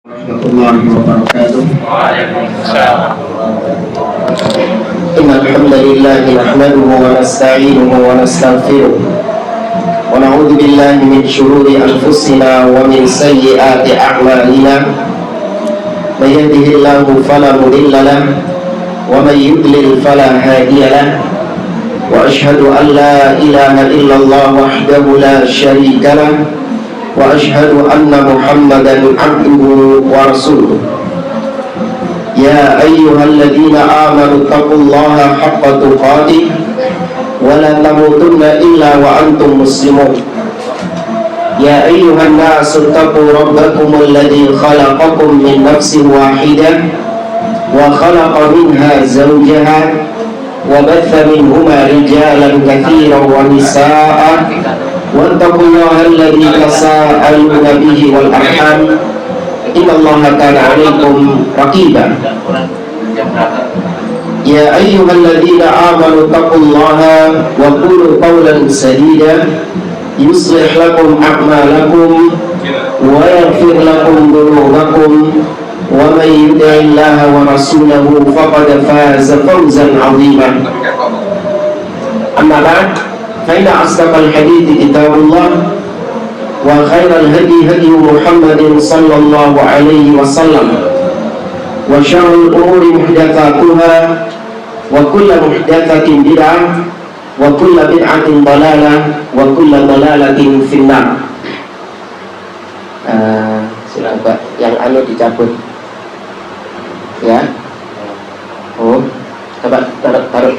Warahmatullahi wabarakatuh. Waalaikumsalam. Innal hamdalillah nahmaduhu wa nasta'inuhu wa nastaghfiruh wa na'udzu billahi min shururi anfusina wa min sayyiati a'malina. May yahdihillahu fala mudilla lahu wa may yudlil fala hadiya lahu. Wa asyhadu an la ilaha illallah wahdahu la syarika lahu wa asyhadu anna Muhammadan abduhu wa rasuluh. Ya ayyuhalladzina amanu taqullaha haqqa tuqatih wa la tamutunna illa wa antum muslimun. Ya ayyuhan nasu taqu rabbakumul ladzi khalaqakum min nafsin wahidah wa khalaqa minha zawjaha wa batha minhuma rijalan katsiran wa nisaa'a wattaqullaha alladzi tasaaluna bihi wal arham innallaha kana 'alaikum raqiba. Ya ayyuhalladzina amanu taqullaha wa qulu qawlan sadida yuslih lakum a'malakum wa yaghfir lakum dhunubakum wa may yuti'illaha wa rasulahu faqad faza fawzan 'azima. Amma ba'd, fa inna asdaqal hadithi kitabullah wa khairal hadi hadi Muhammadin sallallahu alaihi wasallam wa syarrul umuri muhdatsatuha wa kullu muhdatsatin bid'ah wa kullu bid'atin dhalalah wa kullu dhalalatin finnar. Silakan Pak, yang dicabut ya. Oh, coba taruh.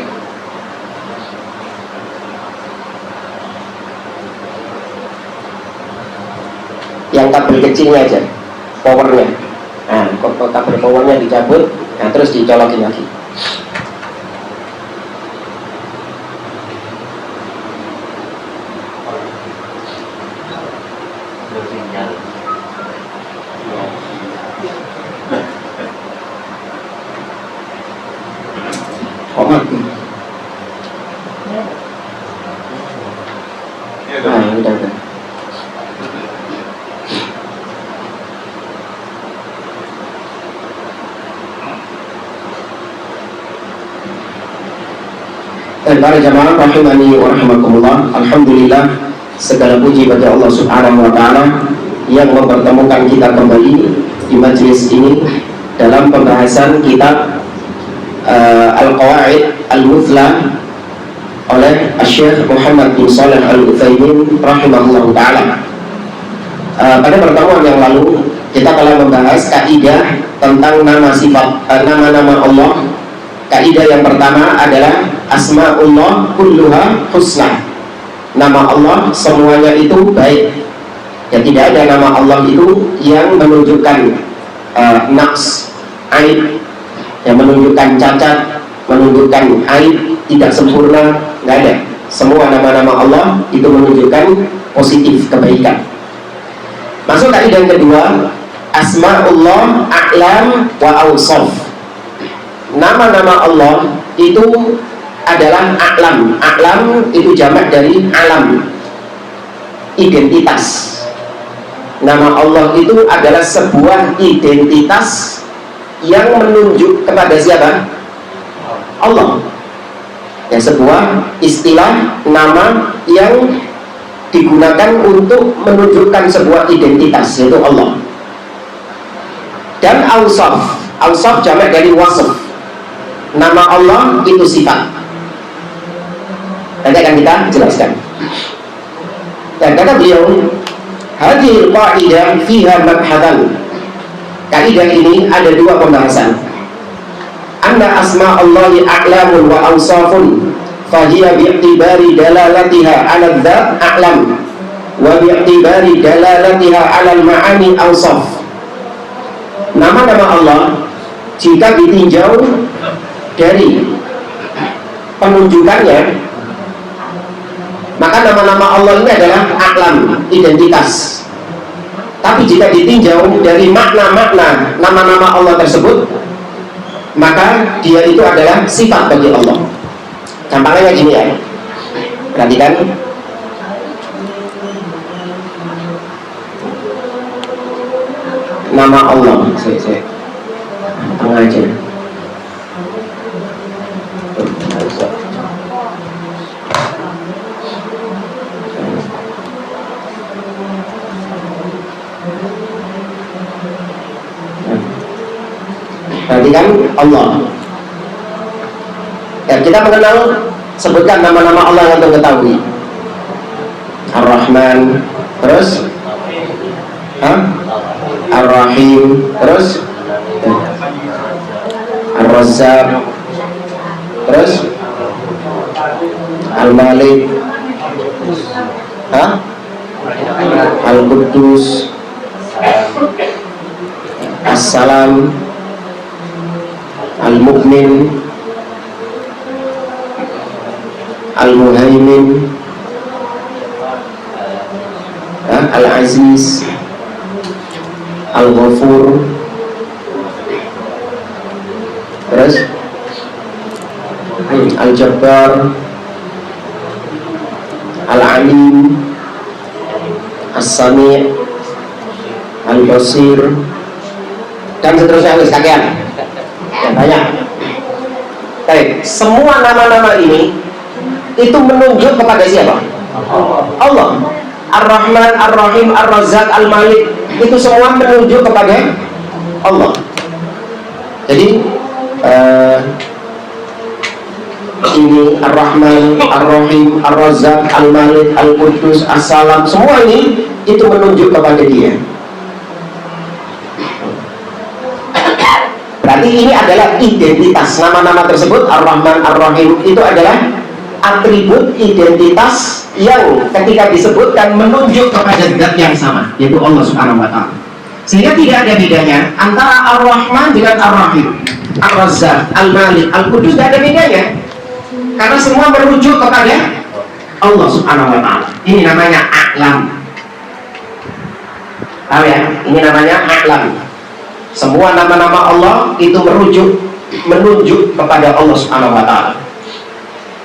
Yang kabel kecilnya aja, powernya. Nah, kabel powernya dicabut, nah terus dicolokin lagi. Oh, mati. Nah, udah. Dan para jamaah rahimani wa rahimakumullah, alhamdulillah segala puji bagi Allah Subhanahu wa taala yang mempertemukan kita kembali di majelis ini dalam pembahasan kitab Al-Qawaid Al-Muthla oleh Syekh Muhammad bin Shalih Al-Utsaimin rahimahullah taala. Pada pertemuan yang lalu kita telah membahas kaidah tentang nama sifat nama-nama Allah. Kaidah yang pertama adalah asma'ullah kulluha husna. Nama Allah semuanya itu baik. Dan tidak ada nama Allah itu yang menunjukkan naqs, aib, yang menunjukkan cacat, menunjukkan aib, tidak sempurna, nggak ada. Semua nama-nama Allah itu menunjukkan positif, kebaikan. Masuk kaidah yang kedua, asma'ullah a'lam wa awsaf. Nama-nama Allah itu adalah a'lam. A'lam itu jamak dari alam, identitas. Nama Allah itu adalah sebuah identitas yang menunjuk kepada siapa? Allah. Ya, sebuah istilah nama yang digunakan untuk menunjukkan sebuah identitas, yaitu Allah. Dan awsaf, awsaf jamak dari wasf. Nama Allah itu sifat. Nanti akan kita jelaskan. Dan kata beliau, hadhil qa'idah fiha mabhatan. Kaidah ini ada dua pembahasan. Anna asma'allahi a'lamun wa awsafun fahiya bi'tibari dalalatiha 'ala dzat a'lam wa bi'tibari dalalatiha 'ala al-ma'ani awsaf. Nama-nama Allah jika ditinjau dari penunjukannya, maka nama-nama Allah ini adalah a'lam, identitas. Tapi jika ditinjau dari makna-makna nama-nama Allah tersebut, maka dia itu adalah sifat bagi Allah. Gampangnya gini ya, perhatikan. nama Allah. Saya tengah aja. Perhatikan Allah. Ya, kita mengenal, sebutkan nama-nama Allah yang kita ketahui. Ar-Rahman, terus Ar-Rahim, terus Ar-Razzaq, terus Al-Malik, Al-Quddus, As-Salam, Al-Mu'min, Al-Muhaimin, Al-Aziz, Al-Ghafur, terus Al-Jabbar, Al-Alim, As-Sami', Al-Basir, dan seterusnya. Sekian ya, banyak. Baik, semua nama-nama ini itu menunjuk kepada siapa? Allah. Ar-Rahman, Ar-Rahim, Ar-Razzaq, Al-Malik, itu semua menunjuk kepada Allah. Jadi ini Ar-Rahman, Ar-Rahim, Ar-Razzaq, Al-Malik, Al-Quddus, As-Salam, semua ini itu menunjuk kepada Dia. Berarti ini adalah identitas. Nama-nama tersebut, Ar-Rahman, Ar-Rahim, itu adalah atribut identitas yang ketika disebutkan menunjuk kepada zat yang sama, yaitu Allah Subhanahu wa Ta'ala. Sehingga tidak ada bedanya antara Ar-Rahman dengan Ar-Rahim, Ar-Razzaq, Al-Malik, Al-Quddus, tidak ada bedanya, karena semua merujuk kepada Allah Subhanahu wa Ta'ala. Ini namanya A'lam. Tahu ya? Ini namanya A'lam. Semua nama-nama Allah itu menunjuk kepada Allah Subhanahu wa Ta'ala.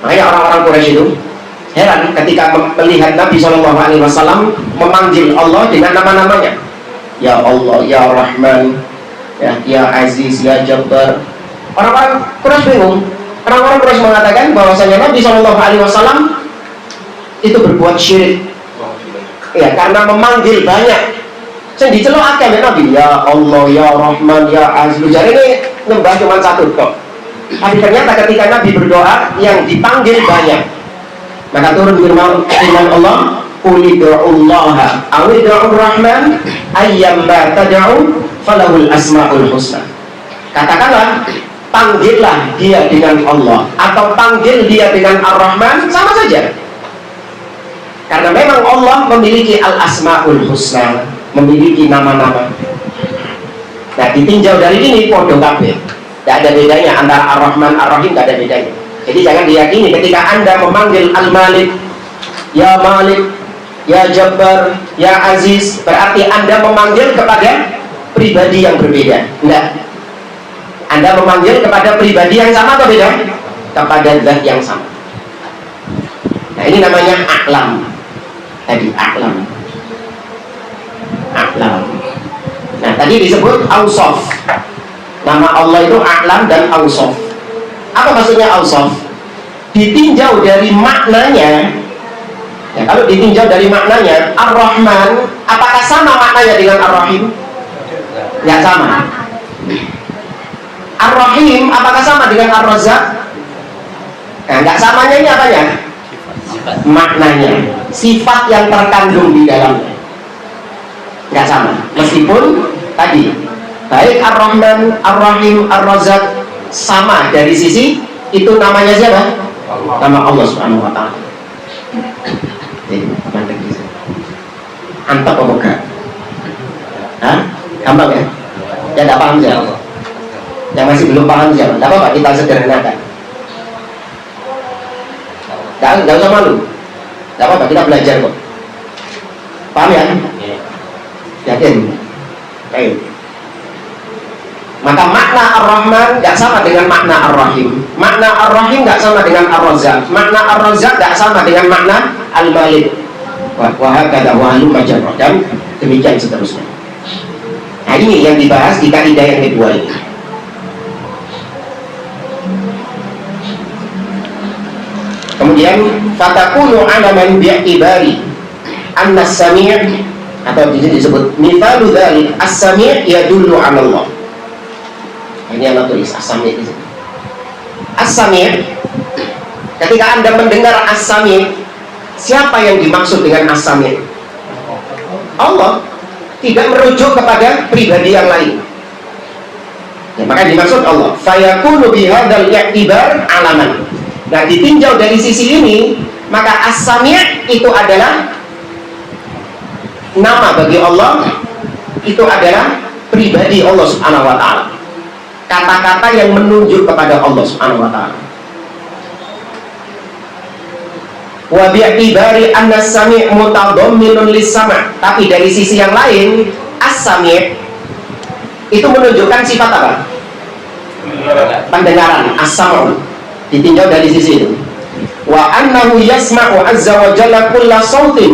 Makanya orang-orang Quraisy itu heran ketika melihat Nabi SAW memanggil Allah dengan nama-namanya. Ya Allah, Ya Rahman, Ya Aziz, Ya Jabbar. Orang-orang Quraisy bingung. Orang-orang Quraisy mengatakan bahwasanya Nabi SAW itu berbuat syirik. Ya, karena memanggil banyak. Saya dicelok akeh Nabi. Ya Allah, Ya Rahman, Ya Aziz. Jadi ini nyembah cuma satu kok. Tapi ternyata ketika Nabi berdoa yang dipanggil banyak, maka turun firman Allah, qul ud'ullaha aw ud'ur rahman ayyamma tad'u falahul asmaul husna. Katakanlah, panggillah dia dengan Allah atau panggil dia dengan Ar-Rahman, sama saja. Karena memang Allah memiliki al-asmaul husna, memiliki nama-nama. Nah, ditinjau dari ini podo kabeh. Tidak ada bedanya antara Ar-Rahman, Ar-Rahim, tidak ada bedanya. Jadi jangan diyakini ketika Anda memanggil Al-Malik, Ya Malik, Ya Jabbar, Ya Aziz, berarti Anda memanggil kepada pribadi yang berbeda. Tidak. Anda memanggil kepada pribadi yang sama atau beda? Kepada zat yang sama. Nah, ini namanya A'lam. Tadi A'lam. A'lam. Nah, tadi disebut Awsaf. Nama Allah itu A'lam dan Awsaf. Apa maksudnya Awsaf? Ditinjau dari maknanya. Ya, kalau ditinjau dari maknanya, Ar-Rahman, apakah sama maknanya dengan Ar-Rahim? Tidak sama. Ar-Rahim, apakah sama dengan Ar-Razzaq? Nah, nggak samanya ini apanya? Maknanya, sifat yang terkandung di dalamnya nggak sama. Meskipun tadi baik Ar-Rahman, Ar-Rahim, Ar-Razzaq sama dari sisi itu namanya siapa? Nama Allah Subhanahu wa Ta'ala. Antap apa enggak? Hah? Gampang ya? Ya tidak paham siapa? Yang masih belum paham siapa? Tidak apa-apa, kita sederhanakan. Tidak usah malu. Tidak apa-apa, kita belajar kok. Paham ya? Yakin? Baik. Maka makna Ar-Rahman tidak sama dengan makna Ar-Rahim. Makna Ar-Rahim tidak sama dengan Ar-Razzaq. Makna Ar-Razzaq tidak sama dengan makna Al-Malik. Wahakada wahalu majarrah, dan demikian seterusnya. Nah, Nah, ini yang dibahas di kaidah yang kedua ini. Kemudian fatakunu alaman bi'tibari anna as-sami' atau disebut mithalu dzalik as-sami' yadullu 'ala Allah. Ini yang tulis as-sami' di sini. As-sami', ketika Anda mendengar as-sami', siapa yang dimaksud dengan as-sami'? Allah, tidak merujuk kepada pribadi yang lain. Ya, maka dimaksud Allah. Fayakunu bihadzal i'tibar alaman. Nah, ditinjau dari sisi ini, maka as-sami' itu adalah nama bagi Allah, itu adalah pribadi Allah Subhanahu wa ta'ala, kata-kata yang menunjuk kepada Allah Subhanahu wa ta'ala. Wa bi'tibari anna as-sami' mutadamminun lis-sama'. Tapi dari sisi yang lain, as-sami' itu menunjukkan sifat apa? Pendengaran, as-sam'u. Ditinjau dari sisi itu. Wa annahu yasma'u azza wa jalla kulla sautin.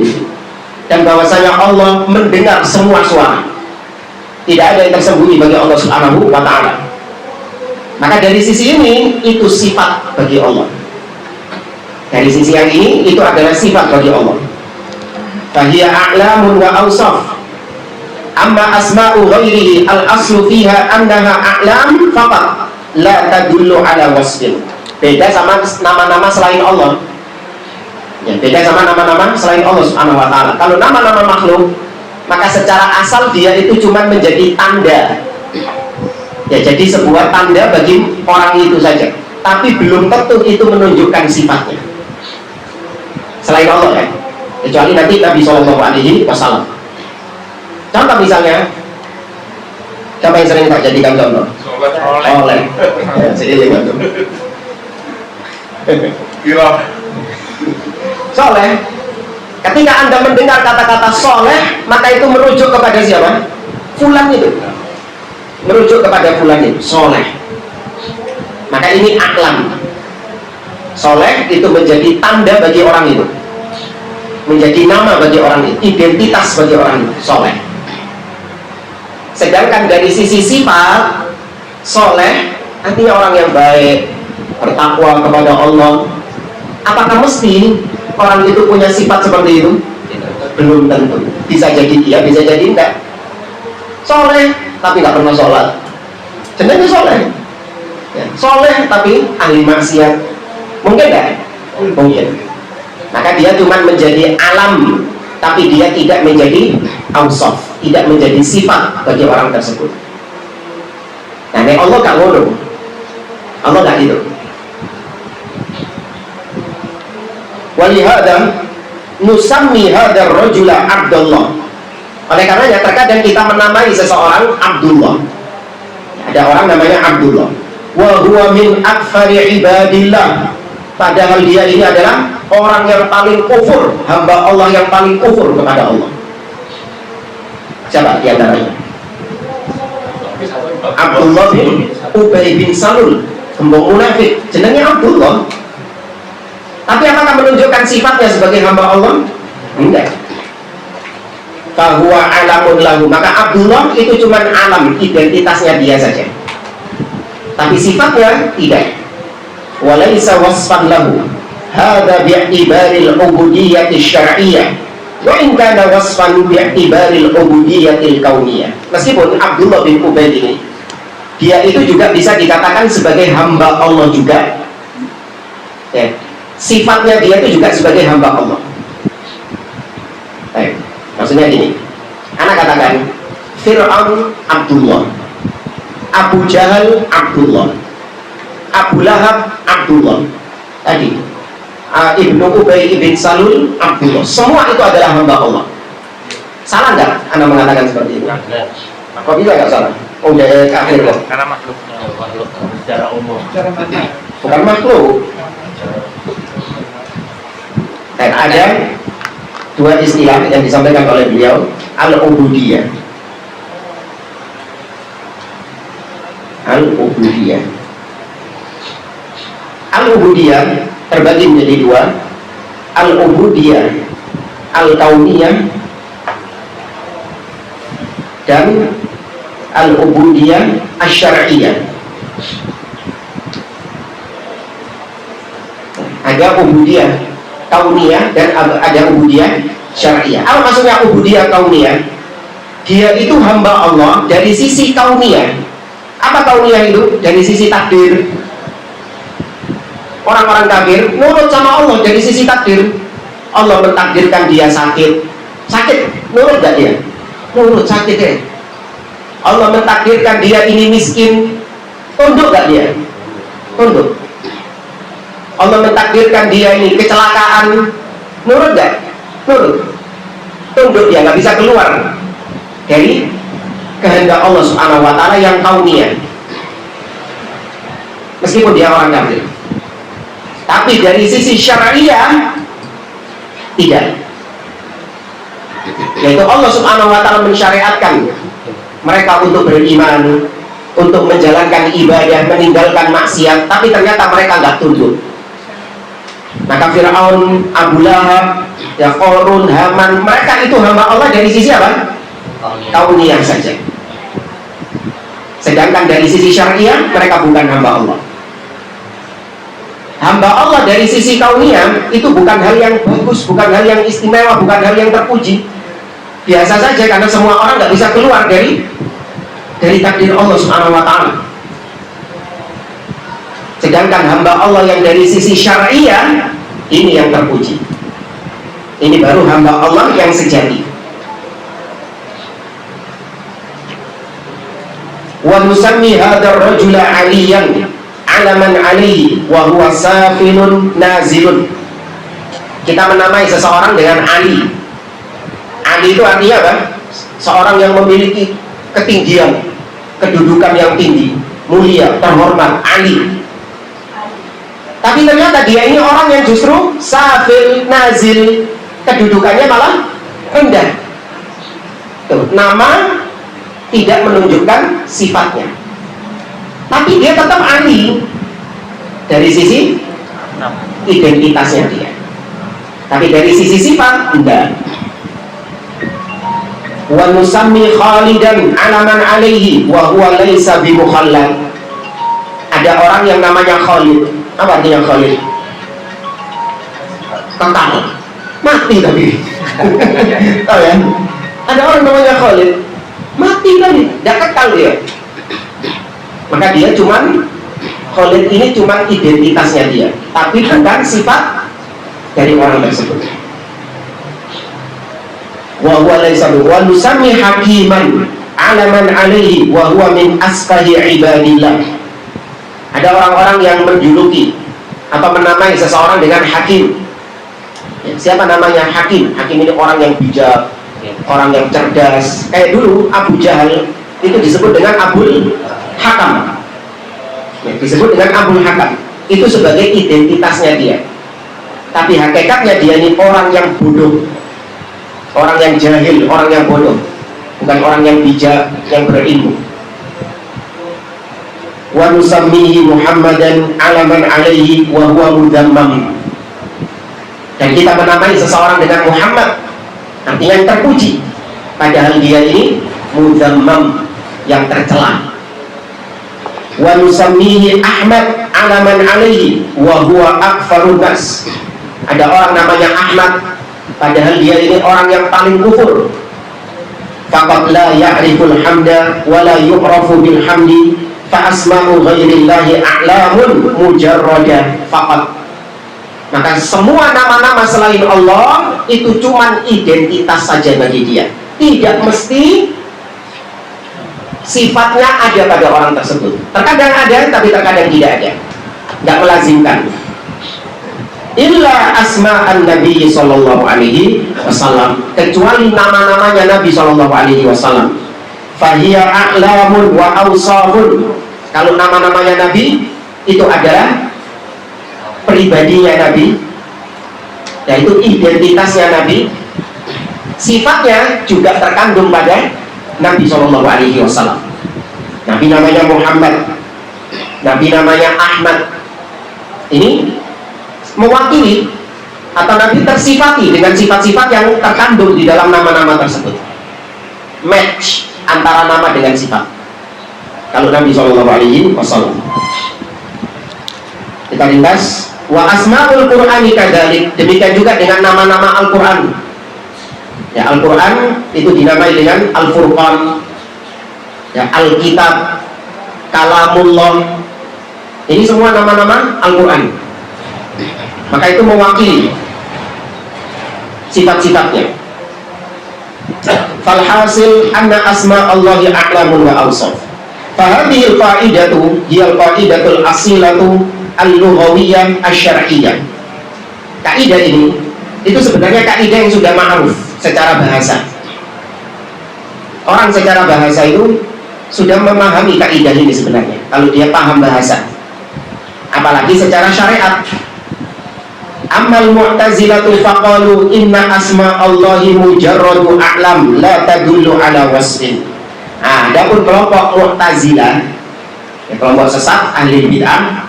Dan bahwasanya Allah mendengar semua suara. Tidak ada yang tersembunyi bagi Allah Subhanahu wa ta'ala. Maka dari sisi ini, itu sifat bagi Allah. Dari sisi yang ini, itu adalah sifat bagi Allah. Fahiya a'lamun wa awsaf. Amma asma'u ghairihi al-aslu fiha annaha a'lam faqat la tadullu ala wasfin. Beda sama nama-nama selain Allah. Ya, beda sama nama-nama selain Allah Subhanahu wa ta'ala. Kalau nama-nama makhluk, maka secara asal dia itu cuma menjadi tanda. Ya, jadi sebuah tanda bagi orang itu saja. Tapi belum tentu itu menunjukkan sifatnya. Selain Allah ya. Kecuali nanti Nabi SAW. Contoh misalnya, siapa yang sering tak jadikan contoh? Soleh. Soleh. Ketika Anda mendengar kata-kata soleh, maka itu merujuk kepada siapa? Fulan itu. Merujuk kepada fulan itu, soleh. Maka ini aklam. Soleh itu menjadi tanda bagi orang itu, menjadi nama bagi orang itu, identitas bagi orang itu, soleh. Sedangkan dari sisi sifat, soleh artinya orang yang baik, bertakwa kepada Allah. Apakah mesti orang itu punya sifat seperti itu? Belum tentu. Bisa jadi iya, bisa jadi enggak. Soleh tapi nggak pernah sholat, jenenge soleh. Ya, soleh tapi ahli maksiat, mungkin enggak? Mungkin. Maka dia cuma menjadi alam, tapi dia tidak menjadi awsaf, tidak menjadi sifat bagi orang tersebut. Nah, ini Allah gak ngono. Allah gak gitu. Walihada nusammi hadar rajula Abdullah. Oleh karenanya terkadang kita menamai seseorang Abdullah. Ada orang namanya Abdullah. Wa huwa min akfari ibadillah. Padahal dia ini adalah orang yang paling kufur, hamba Allah yang paling kufur kepada Allah. Siapa di antaranya? Abdullah bin Ubay bin Salul, gembong munafik. Jenengnya Abdullah. Tapi apakah menunjukkan sifatnya sebagai hamba Allah? Enggak. Fahuwa alamun lahu. Maka Abdullah itu cuma alam, identitasnya dia saja. Tapi sifatnya tidak. Walaysa wasfan lahu. Hadza bi'tibaril ubudiyyati syar'iyyah. Wa in kana wasfan bi'tibaril ubudiyyatil kauniyah. Meskipun Abdullah bin Ubay ini, dia itu juga bisa dikatakan sebagai hamba Allah juga. Ya. Sifatnya dia itu juga sebagai hamba Allah. Baik, maksudnya gini, anak katakan Fir'aun Abdullah, Abu Jahal Abdullah, Abu Lahab Abdullah, tadi Ibnu Ubay bin Salul Abdullah. Semua itu adalah hamba Allah. Salah nggak Anda mengatakan seperti itu? Kok bisa nggak salah? Oh ya, akhir kok. Karena makhluk secara umum. Bukan makhluk. Dan ada dua istilah yang disampaikan oleh beliau, al-ubudiyah. Al-ubudiyah. Al-ubudiyah terbagi menjadi dua, al-ubudiyah al-kauniyah dan al-ubudiyah asy-syar'iyyah. Ada ubudiyah kauniyah dan ada ubudiyah syar'iyyah. Apa maksudnya ubudiyah kauniyah? Dia itu hamba Allah dari sisi kauniyah. Apa kauniyah itu? Dari sisi takdir. Orang-orang kafir nurut sama Allah dari sisi takdir. Allah mentakdirkan dia sakit, nurut gak dia? Nurut, sakit ya. Allah mentakdirkan dia ini miskin, tunduk gak dia? Tunduk. Allah mentakdirkan dia ini kecelakaan, nurut gak? Nurut. Tunduk, dia gak bisa keluar dari kehendak Allah Subhanahu wa ta'ala yang kauniyah, meskipun dia orang kafir. Tapi dari sisi syariah tidak, yaitu Allah Subhanahu wa ta'ala mensyariatkan mereka untuk beriman, untuk menjalankan ibadah, meninggalkan maksiat, tapi ternyata mereka nggak tunduk. Maka Fir'aun, Abu Lahab, Qarun, Haman, mereka itu hamba Allah dari sisi apa? Kauniyah saja. Sedangkan dari sisi syariah mereka bukan hamba Allah. Hamba Allah dari sisi kauniyah itu bukan hal yang bagus, bukan hal yang istimewa, bukan hal yang terpuji. Biasa saja, karena semua orang nggak bisa keluar dari takdir Allah Subhanahu wa ta'ala. Sedangkan hamba Allah yang dari sisi syariah ini yang terpuji. Ini baru hamba Allah yang sejati. Wa nusammi hadzal rajula 'aliyan 'alaman 'alaihi wa huwa safilun nazilun. Kita menamai seseorang dengan Ali. Ali itu artinya apa? Seorang yang memiliki ketinggian, kedudukan yang tinggi, mulia, terhormat, Ali. Tapi ternyata dia ini orang yang justru safil, nazil, kedudukannya malah rendah. Tuh, nama tidak menunjukkan sifatnya, tapi dia tetap Ali dari sisi identitasnya dia. Tapi dari sisi sifat enggak. Wa nusammi Khalidan 'alaman 'alaihi wa huwa laisa bimukhallad. Ada orang yang namanya Khalid. Apa artinya Khalid? Kekal, mati tapi. Tahu ya? Ada orang namanya Khalid, mati tadi, tidak kekal dia. Maka dia cuman, Khalid ini cuman identitasnya dia, tapi bukan sifat dari orang tersebut. Wa huwa laysa bi wa nusammi hakiman 'alaman 'alaihi wa huwa min asfahi ibadillah. Ada orang-orang yang menjuluki atau menamai seseorang dengan hakim. Ya, siapa namanya hakim? Hakim ini orang yang bijak, orang yang cerdas. Kayak dulu Abu Jahal itu disebut dengan Abul Hakam. Ya, disebut dengan Abul Hakam. Itu sebagai identitasnya dia. Tapi hakikatnya dia ini orang yang bodoh, orang yang jahil, orang yang bodoh, bukan orang yang bijak, yang berilmu. Wa nusammihi Muhammadan 'alaman 'alaihi wa huwa mudhammam. Dan kita menamai seseorang dengan Muhammad, artinya yang terpuji, padahal dia ini mudhammam, yang tercela. Wa nusammihi Ahmad 'alaman 'alaihi wa huwa akfarun nas. Ada orang namanya Ahmad, padahal dia ini orang yang paling kufur. Faqad la ya'riful hamda wa la yu'rafu bil hamdi fa asma'u ghairillahi a'lamun mujarradah faqat. Maka semua nama-nama selain Allah itu cuman identitas saja bagi dia, tidak mesti sifatnya ada pada orang tersebut. Terkadang ada, tapi terkadang tidak ada, tidak melazimkan. Illa asma'an Nabi sallallahu alaihi wasallam, kecuali nama-namanya Nabi sallallahu alaihi wasallam. Fahiya a'lamun wa awsafun. Kalau nama-namanya Nabi itu adalah pribadinya Nabi, yaitu identitasnya Nabi. Sifatnya juga terkandung pada Nabi sallallahu alaihi wasallam. Nabi namanya Muhammad, Nabi namanya Ahmad. Ini mewakili atau Nabi tersifati dengan sifat-sifat yang terkandung di dalam nama-nama tersebut. Match antara nama dengan sifat. kalau Nabi SAW. Kita lintas. Wa asmaul Qur'ani kadzalik, demikian juga dengan nama-nama Al-Qur'an. Ya, Al-Qur'an itu dinamai dengan Al-Furqan, ya, Al-Kitab, Kalamullah. Ini semua nama-nama Al-Qur'an. Maka itu mewakili sifat-sifatnya. Falhasil anna asma Allahi a'lamun wa awsaf. Fahadhil qa'idatu hiya al-qa'idatul asilatu al-lughawiyyah asy-syar'iyyah. Kaidah ini itu sebenarnya kaidah yang sudah ma'ruf secara bahasa. Orang secara bahasa itu sudah memahami kaidah ini sebenarnya kalau dia paham bahasa. Apalagi secara syariat. Amal mu'tazilatu faqalu inna asma Allahi mujarradu a'lam la tadullu ala wasfin. Adapun kelompok Mu'tazilah, ya, kelompok sesat ahli bid'ah,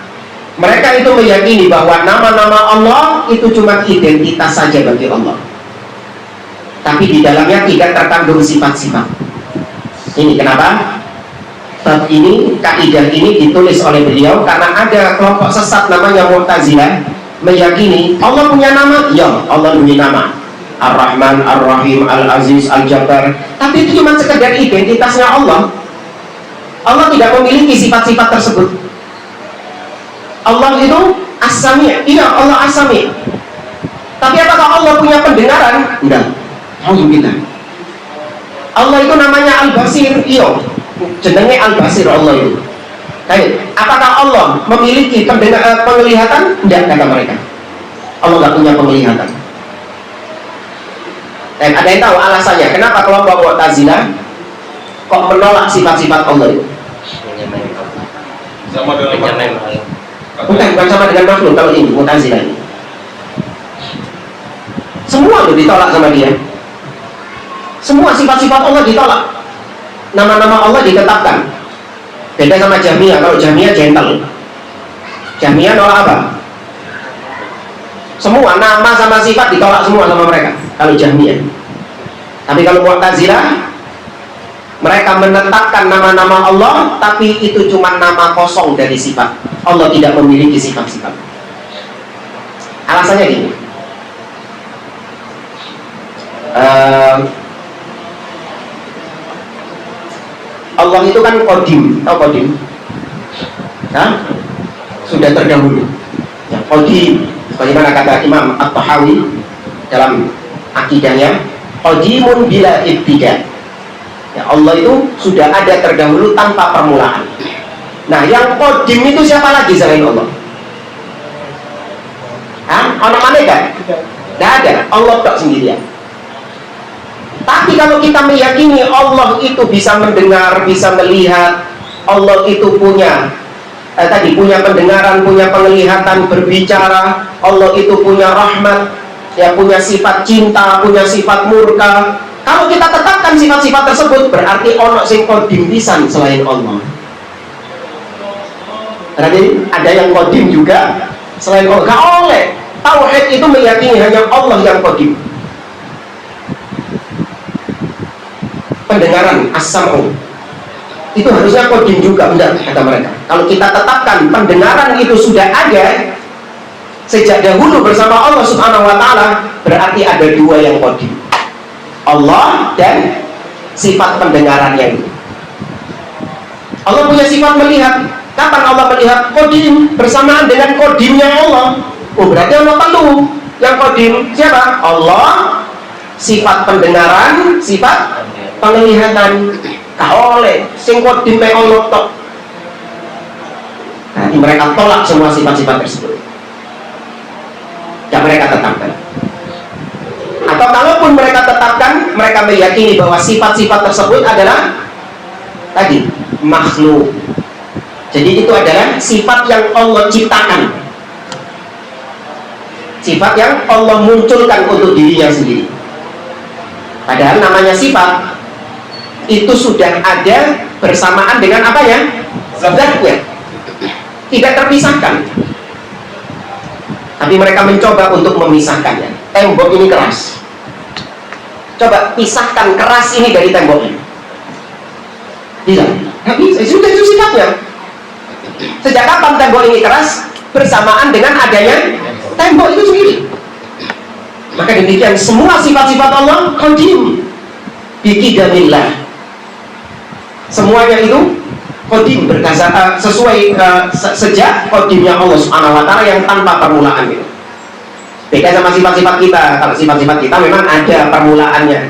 mereka itu meyakini bahwa nama-nama Allah itu cuma identitas saja bagi Allah, tapi di dalamnya tidak terkandung sifat-sifat. Ini kenapa bab ini, kaidah ini ditulis oleh beliau karena ada kelompok sesat namanya Mu'tazilah meyakini Allah punya nama. Ya, Allah punya nama Ar-Rahman, Ar-Rahim, Al-Aziz, Al-Jabbar, tapi itu cuma sekedar identitasnya Allah. Allah tidak memiliki sifat-sifat tersebut. Allah itu As-Sami', iya Allah As-Sami'. Tapi apakah Allah punya pendengaran? Enggak. Alhamdulillah. Allah itu namanya Al-Basir, iya. Jenenge Al-Basir Allah itu. Baik, apakah Allah memiliki penglihatan? Enggak, kata mereka. Allah enggak punya penglihatan. Dan ada yang tahu alasannya kenapa kelompok Mu'tazilah kok menolak sifat-sifat Allah itu? Sama dengan Bukan sama dengan makhluk. Kalau ini Mu'tazilah ini semua itu ditolak sama dia. Semua sifat-sifat Allah ditolak, nama-nama Allah ditetapkan. Beda sama Jahmiyah. Kalau Jahmiyah gentle, Jahmiyah nolak apa? Semua nama sama sifat ditolak semua sama mereka kalau Jahmiyah. Tapi kalau Mu'tazilah, mereka menetapkan nama-nama Allah, tapi itu cuma nama kosong dari sifat. Allah tidak memiliki sifat-sifat. Alasannya gini, Allah itu kan Qadim. Tahu Qadim? Nah, sudah terdahulu. Ya, Qadim, bagaimana kata Imam At-Tahawi dalam akidahnya, Qadimun bila ibtida. Ya, Allah itu sudah ada terdahulu tanpa permulaan. Nah, yang Qadim itu siapa lagi selain Allah? Orang mana kan? Tidak ada. Allah tak sendirian. Tapi kalau kita meyakini Allah itu bisa mendengar, bisa melihat, Allah itu punya punya pendengaran, punya penglihatan, berbicara, Allah itu punya rahmat, ya, punya sifat cinta, punya sifat murka. Kalau kita tetapkan sifat-sifat tersebut, berarti ono sing qadim pisan selain Allah. Berarti ada yang qadim juga selain Allah. Gak oleh. Tauhid itu meyakini hanya Allah yang qadim. Pendengaran as-sam'u itu harusnya qadim juga, benar kata mereka. Kalau kita tetapkan pendengaran itu sudah ada sejak dahulu bersama Allah Subhanahu wa taala, berarti ada dua yang qadim, Allah dan sifat pendengarannya itu. Allah punya sifat melihat. Kapan Allah melihat? Qadim, bersamaan dengan qadimnya Allah. Oh, berarti Allah perlu yang qadim siapa? Allah. Sifat pendengaran, sifat penglihatan. Gak oleh sing qadim pe Allah tok. Nah, mereka tolak semua sifat-sifat tersebut. Dan mereka tetapkan. Atau kalaupun mereka tetapkan, mereka meyakini bahwa sifat-sifat tersebut adalah tadi makhluk. Jadi itu adalah sifat yang Allah ciptakan, sifat yang Allah munculkan untuk dirinya sendiri. Padahal namanya sifat itu sudah ada bersamaan dengan apa ya? Zatnya, tidak terpisahkan. Tapi mereka mencoba untuk memisahkannya. Tembok ini keras, coba pisahkan keras ini dari temboknya. Bisa? Nggak bisa, sudah itu sifatnya. Sejak kapan tembok ini keras? Bersamaan dengan adanya tembok itu sendiri. Maka demikian semua sifat-sifat Allah qadim biqidamillah. Semuanya itu qadim berdasarkan sesuai sejak qadimnya Allah Subhanahu wa taala yang tanpa permulaan itu. Beda sama sifat-sifat kita. Kalau sifat-sifat kita memang ada permulaannya.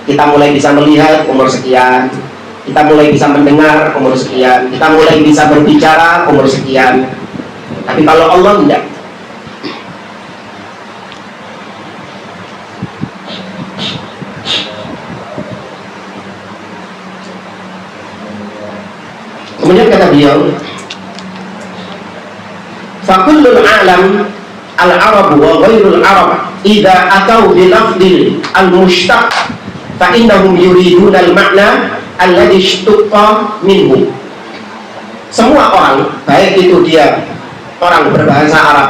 Kita mulai bisa melihat umur sekian, kita mulai bisa mendengar umur sekian, kita mulai bisa berbicara umur sekian. Tapi kalau Allah tidak. Kemudian kata beliau, fakullul alam al-arab wa ghairul arab idza atau bi lafdil al-mushtaq fa innahum yuriduna al-ma'na alladhi ishtaqqa minhu. Semua orang, baik itu dia orang berbahasa Arab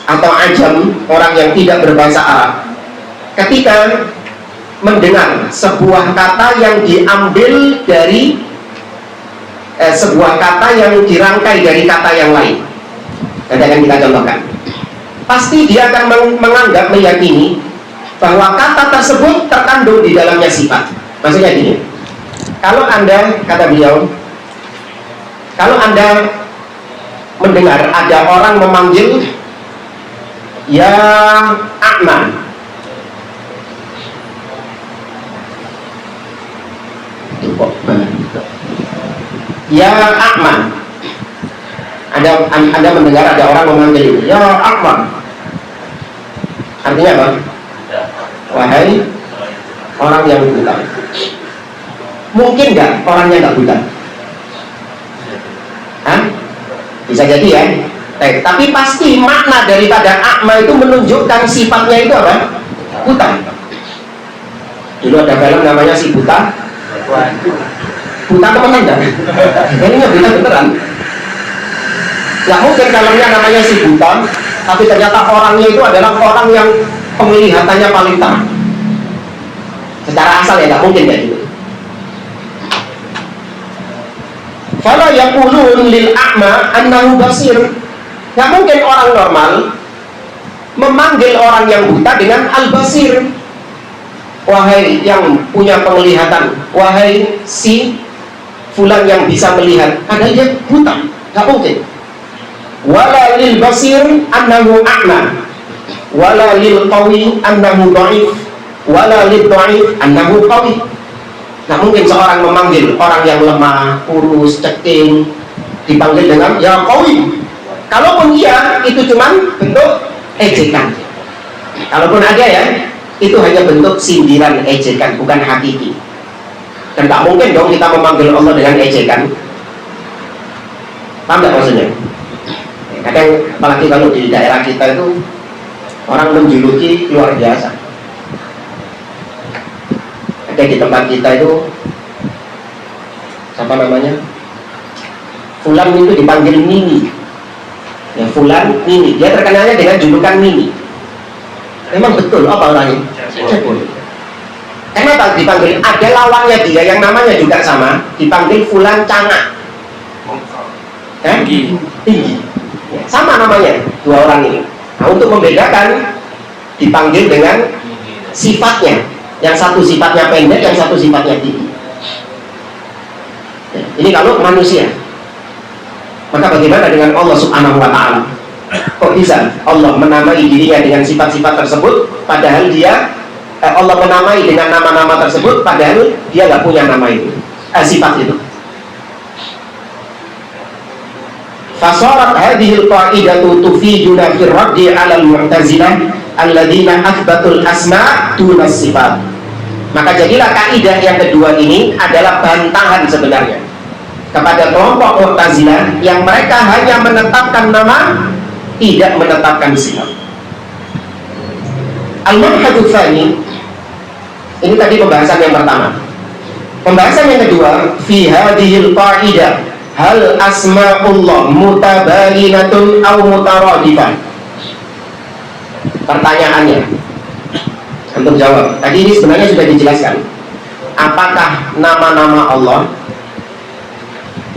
atau ajam, orang yang tidak berbahasa Arab, ketika mendengar sebuah kata yang diambil dari sebuah kata yang dirangkai dari kata yang lain, nanti akan kita contohkan, pasti dia akan menganggap, meyakini bahwa kata tersebut terkandung di dalamnya sifat. Maksudnya gini, kalau Anda, kata beliau, kalau Anda mendengar ada orang memanggil ya Ahmad, ya Ahmad, Anda mendengar ada orang memanggil ya Ahmad, artinya apa? Wahai orang yang buta. Mungkin nggak orangnya nggak buta? Hah? Bisa jadi ya. Tapi pasti makna daripada A'ma itu menunjukkan sifatnya itu apa? Buta. Dulu ada film namanya Si Buta. Buta teman enggak? Ini nggak buta beneran. Ya mungkin filmnya namanya Si Buta, tapi ternyata orangnya itu adalah orang yang penglihatannya paling terang. Secara asal ya nggak mungkin kayak gitu. Fala yaqulun lil a'ma annahu basir. Nggak mungkin orang normal memanggil orang yang buta dengan al-basir. Wahai yang punya penglihatan, wahai si fulan yang bisa melihat, padahal dia buta. Nggak mungkin. Wala lil basir annahu a'ma, wala lil qawi annahu dha'if, wala lil dha'if annahu qawi. Nggak mungkin seorang memanggil orang yang lemah, kurus, ceking dipanggil dengan ya qawi. Kalaupun iya, itu cuman bentuk ejekan. Kalaupun ada ya, itu hanya bentuk sindiran, ejekan, bukan hakiki. Dan tak mungkin dong kita memanggil Allah dengan ejekan. Paham nggak maksudnya? Kadang apalagi kalau di daerah kita itu orang menjuluki luar biasa. Ada di tempat kita itu siapa namanya? Fulan itu dipanggil Mimi. Ya Fulan Mimi. Dia terkenalnya dengan julukan Mimi. Memang betul apa orangnya? Cebol. Kenapa dipanggil? Ada lawannya dia yang namanya juga sama, dipanggil Fulan Cangak. Tinggi. Ya, sama namanya dua orang ini. Nah, untuk membedakan dipanggil dengan sifatnya. Yang satu sifatnya pendek, yang satu sifatnya tinggi. Ya, ini kalau manusia. Maka bagaimana dengan Allah Subhanahu wa ta'ala? Kok bisa Allah menamai dirinya dengan sifat-sifat tersebut, padahal dia Allah menamai dengan nama-nama tersebut, padahal dia nggak punya nama itu, sifat itu. Fasarat hadhil qa'idatu tufiduna fi raddi 'ala al-mu'tazilah alladziina athbatul asma' duna sifat. Maka jadilah kaidah yang kedua ini adalah bantahan sebenarnya kepada kelompok Mu'tazilah yang mereka hanya menetapkan nama, tidak menetapkan sifat. Al-Manhajul Tsani, ini tadi pembahasan yang pertama. Pembahasan yang kedua, fi hadhil qa'idah hal asma'ullah mutabayinatun aw mutaradifah. Pertanyaannya untuk jawab. Tadi ini sebenarnya sudah dijelaskan. Apakah nama-nama Allah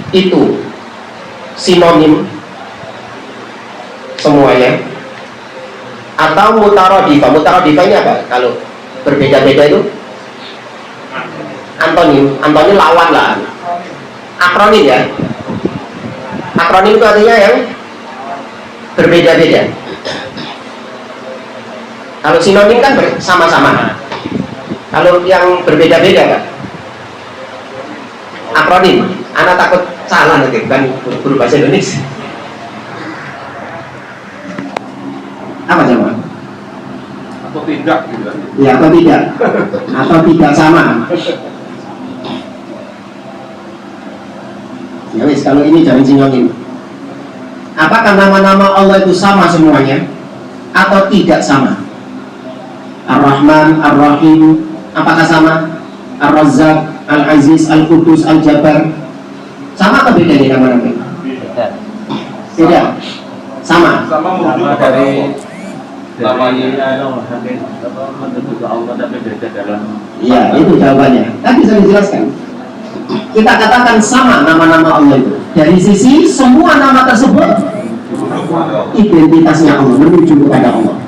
itu sinonim semuanya, atau mutaradifah? Mutaradifah ini apa? Kalau berbeda-beda itu antonim. Antonim lawan lah. Akronim ya. Akronim itu artinya yang berbeda-beda. Kalau sinonim kan bersama-sama. Kalau yang berbeda-beda kan akronim. Anak takut salah nanti, bukan guru bahasa Indonesia. Apa coba? Atau tidak gitu. Ya, atau tidak. Atau tidak sama. Ya wis, kalau ini jangan sinonim. Apakah nama-nama Allah itu sama semuanya atau tidak sama? Ar-Rahman, Ar-Rahim, apakah sama? Ar-Razzaq, Al-Aziz, Al-Qudus, Al-Jabbar, sama atau beda di nama-nama? Tidak. Sama. Sama dari menuju ke Allah, tapi beda dalam. Iya, itu jawabannya. Kan bisa dijelaskan. Kita katakan sama nama-nama Allah itu. Dari sisi semua nama tersebut identitasnya Allah, menuju kepada Allah.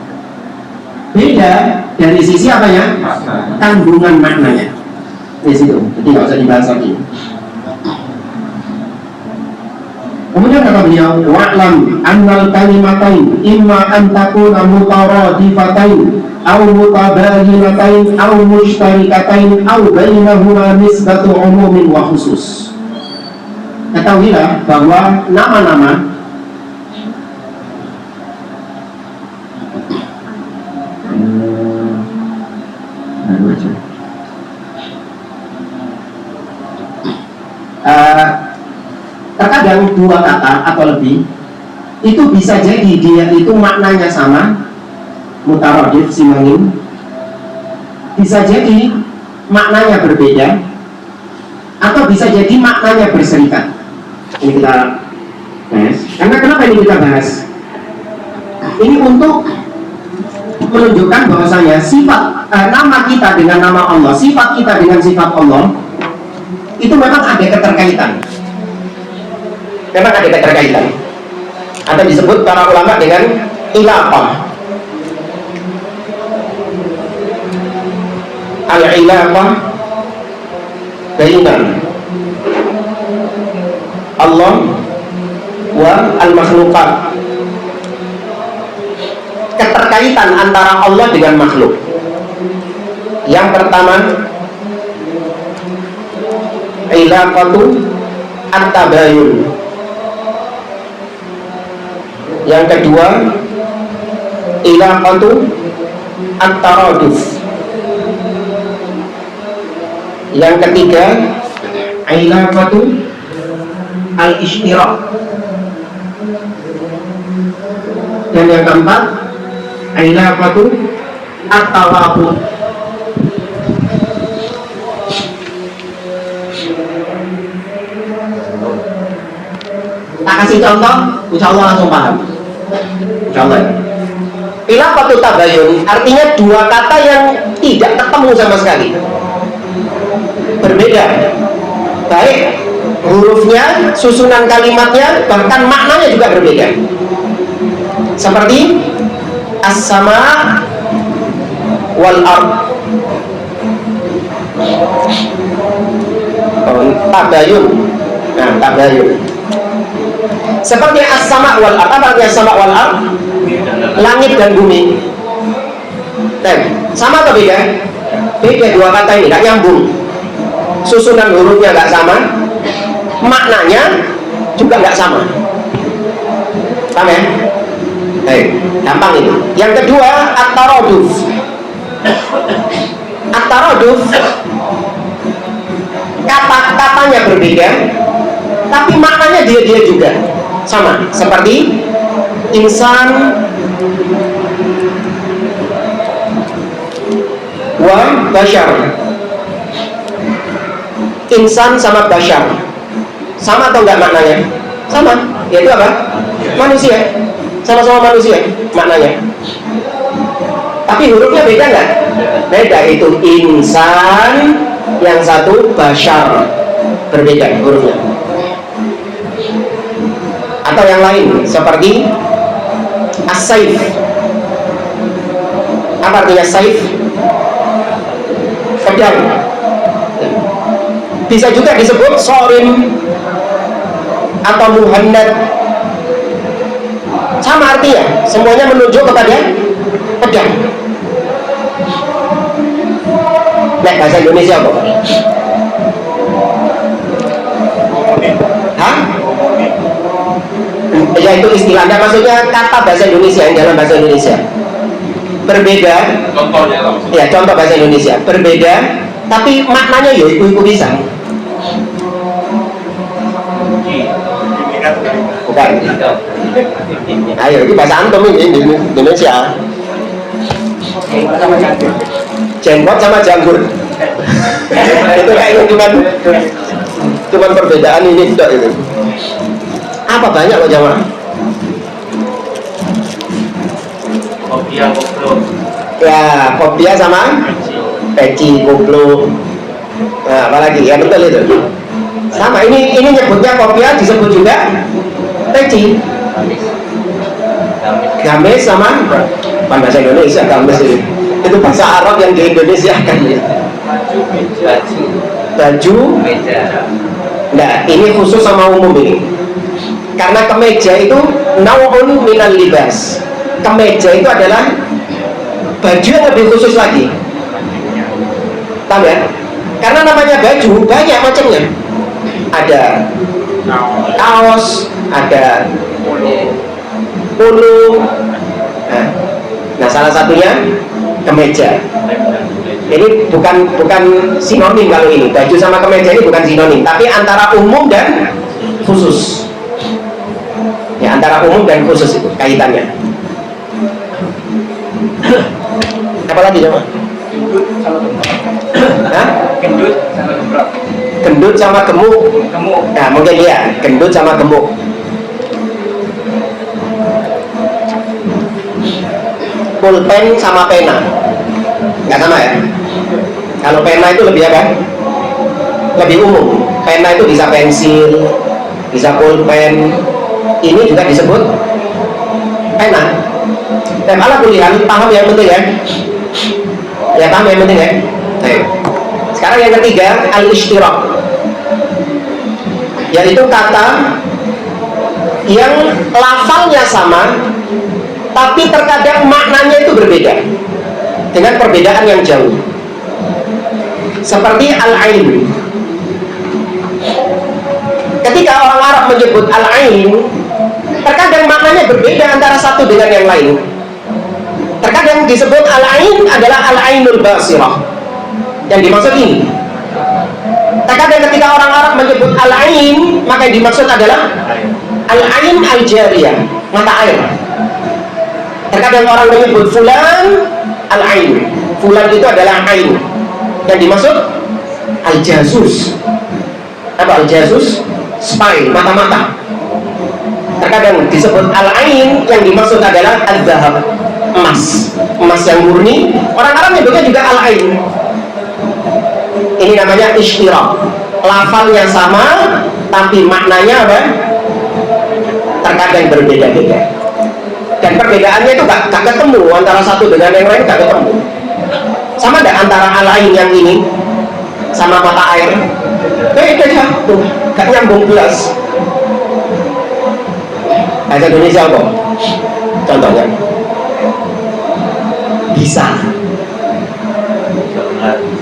Beda dari sisi apanya? Kandungan maknanya. Di situ. Jadi nggak usah dibahas lagi. Kemudian kata beliau, wa'lam annal kalimatain imma an takuna mutaradifatain aw mutabayyinatain aw mushtarikatain aw bainahuma nisbatu umumin wa khusus. Ketahuilah bahwa nama-nama terkadang dua kata atau lebih itu bisa jadi dia itu maknanya sama, mutaradif, sinonim, bisa jadi maknanya berbeda, atau bisa jadi maknanya berserikat. Ini kita bahas. Karena kenapa ini kita bahas? Ini untuk menunjukkan bahwasanya sifat nama kita dengan nama Allah, sifat kita dengan sifat Allah itu memang ada keterkaitan. Memang ada keterkaitan. Atau disebut para ulama dengan ilaqah. Al-ilaqah bainan Allah wa al-makhluqat. Keterkaitan antara Allah dengan makhluk. Yang pertama, ilaqatu at-tabayun. Yang kedua, ilaqatu at-taraduf. Yang ketiga, ilaqatu al-ishtirak. Dan yang keempat, ilaqatu at-tawafud. Tak kasih contoh, insya Allah langsung paham. Insya Allah. Ilaqatu tabayun artinya dua kata yang tidak ketemu sama sekali, berbeda, baik hurufnya, susunan kalimatnya, bahkan maknanya juga berbeda. Seperti as-sama wal ard. Tabayun. Nah, tabayun. Seperti as-sama wal ard. Apa artinya as-sama wal ard? Langit dan bumi. Nah, sama atau beda? Beda, dua kata ini nggak nyambung. Susunan hurufnya nggak sama, maknanya juga nggak sama. Paham ya? Gampang itu. Yang kedua, at-taraduf. At-taraduf kata-katanya berbeda, tapi maknanya dia juga sama. Seperti insan wa bashar. Insan sama bashar sama atau enggak maknanya? Sama, yaitu apa? Manusia, sama-sama manusia maknanya, tapi hurufnya beda nggak? Beda, itu insan, yang satu bashar, berbeda hurufnya. atau yang lain seperti as-saif. Apa artinya saif? Pedang. Bisa juga disebut sorim atau muhannad, sama artinya, semuanya menunjuk kepada pedang. Nah, bahasa Indonesia apa? Hah? Ya itu istilahnya, maksudnya kata bahasa Indonesia yang dalam bahasa Indonesia berbeda. Contohnya apa? Ya, contoh bahasa Indonesia berbeda, tapi maknanya ya iku bisa. Bukan. Ayo, ini bahasa antum ini di Indonesia. Jenggot sama janggut. Itu kayak cuman perbedaan ini tidak itu. Apa banyak loh jamaah? Kopia koplo. Ya, kopia sama peci, koplo. Nah, apalagi ya betul itu. Sama ini nyebutnya kopia, disebut juga peci. Gamis sama bukan bahasa Indonesia, gamis itu bahasa Arab yang di Indonesia kan ya. Baju, Meja. nah ini khusus sama umum ini. Karena kemeja itu nau'un minal libas. Kemeja itu adalah baju yang lebih khusus lagi. Tahu ya? Karena namanya baju banyak macamnya. Ada kaos, ada polo. Nah, salah satunya kemeja. Ini bukan sinonim kalau ini. Baju sama kemeja ini bukan sinonim, tapi antara umum dan khusus. Ya, antara umum dan khusus itu kaitannya. Apalagi coba? Gendut sama gembrok. Gendut sama gemuk. Gemuk. Nah, mungkin ya, gendut sama gemuk. Pulpen sama pena. Nggak sama ya? Kalau pena itu lebih apa? Lebih umum. Pena itu bisa pensil, bisa pulpen. Ini juga disebut pena. Dan ala kuliah, paham yang penting ya? Ya, paham yang penting ya? Baik. Sekarang yang ketiga, al-ishtirak, yaitu kata yang lafalnya sama tapi terkadang maknanya itu berbeda dengan perbedaan yang jauh. Seperti al-ain. Ketika orang Arab menyebut al-ain, terkadang maknanya berbeda antara satu dengan yang lain. Terkadang disebut al-ain adalah al-ainul basirah, yang dimaksud ini. Terkadang ketika orang Arab menyebut al-ain, maka yang dimaksud adalah al-ain al-jariyah, mata air. Terkadang orang menyebut fulan al-ain, fulan itu adalah ain, yang dimaksud al-jasus. Apa al-jasus? Spy, mata-mata. Terkadang disebut al-ain, yang dimaksud adalah al-zahab, emas, emas yang murni. Orang Arab menyebutnya juga al-ain. Ini namanya ishtirak. Lafalnya sama, tapi maknanya apa? Terkadang berbeda-beda. Dan perbedaannya itu gak ketemu antara satu dengan yang lain, gak ketemu. Sama enggak antara al-ain yang ini sama mata air? Beda ya, tuh, gak nyambung belas. Bahasa Indonesia apa? Contohnya bisa.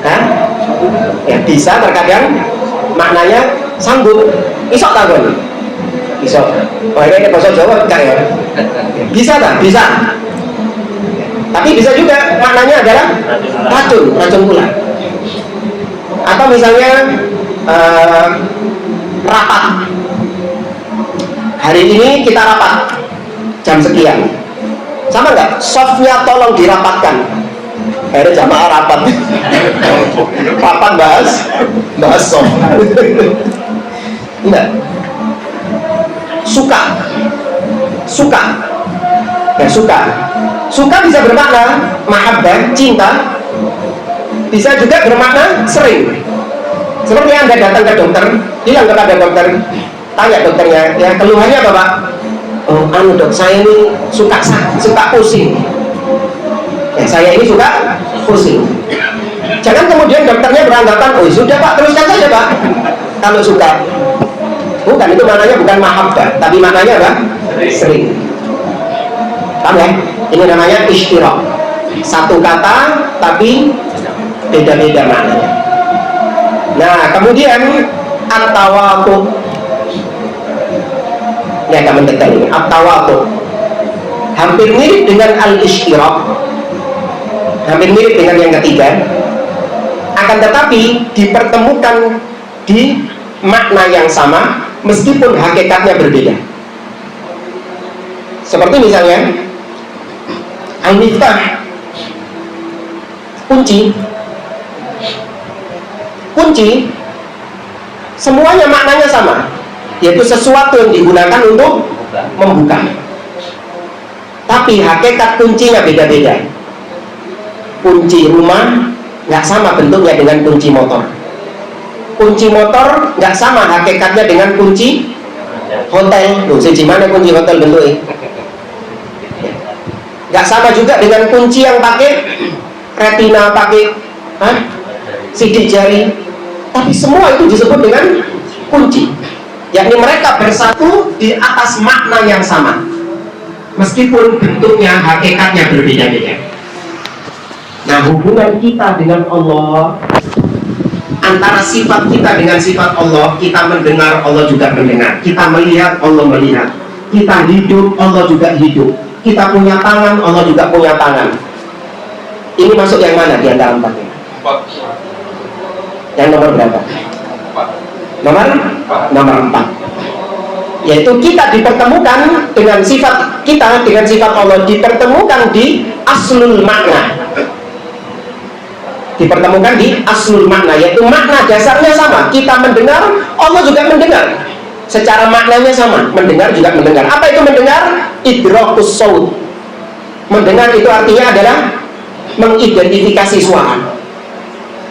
Hah? Ya, bisa terkadang maknanya sanggup. Isok tak kan? Isok. Oh, ini bahasa Jawa enggak ya? Bisa tak? Bisa. Tapi bisa juga maknanya adalah racun pula. Atau misalnya rapat. Hari ini kita rapat jam sekian. Sama nggak? Softnya tolong dirapatkan. Akhirnya jamaah rapat. Rapat bahas soft. Enggak. Suka. Ya, suka bisa bermakna mahabbah, cinta. Bisa juga bermakna sering. Seperti Anda datang ke dokter, bilang kepada dokter, Tanya dokternya, ya keluhannya apa Pak? Oh, dok, saya ini suka pusing. Ya, saya ini suka pusing. Jangan kemudian dokternya beranggapan, oh sudah Pak, teruskan saja Pak. Kalau suka. Bukan, itu maknanya bukan mahabbah, tapi maknanya apa? Sering. Paham ya? Ini namanya istirak. Satu kata tapi beda-beda maknanya. Nah, kemudian at-tawatu. Ini agak mendetail ini. At-tawatu hampir mirip dengan al-istirak. Hampir mirip dengan yang ketiga. Akan tetapi dipertemukan di makna yang sama meskipun hakikatnya berbeda. Seperti misalnya al-miftah, kunci semuanya maknanya sama, yaitu sesuatu yang digunakan untuk membuka, tapi hakikat kuncinya beda-beda. Kunci rumah nggak sama bentuknya dengan kunci motor. Kunci motor nggak sama hakikatnya dengan kunci hotel. Loh, gimana kunci hotel bentuknya? Nggak sama juga dengan kunci yang pakai retina, pakai sidik jari. Tapi semua itu disebut dengan kunci. Yakni mereka bersatu di atas makna yang sama, meskipun bentuknya, hakikatnya berbeda-beda. Nah, hubungan kita dengan Allah, antara sifat kita dengan sifat Allah, kita mendengar, Allah juga mendengar. Kita melihat, Allah melihat. Kita hidup, Allah juga hidup. Kita punya tangan, Allah juga punya tangan. Ini masuk yang mana di antara empatnya? Yang nomor berapa? Nomor 4. Yaitu kita dipertemukan dengan sifat kita, dengan sifat Allah, dipertemukan di aslul makna. Dipertemukan di aslul makna, yaitu makna dasarnya sama. Kita mendengar, Allah juga mendengar. Secara maknanya sama, mendengar juga mendengar. Apa itu mendengar? Idrakus saut. Mendengar itu artinya adalah mengidentifikasi suara.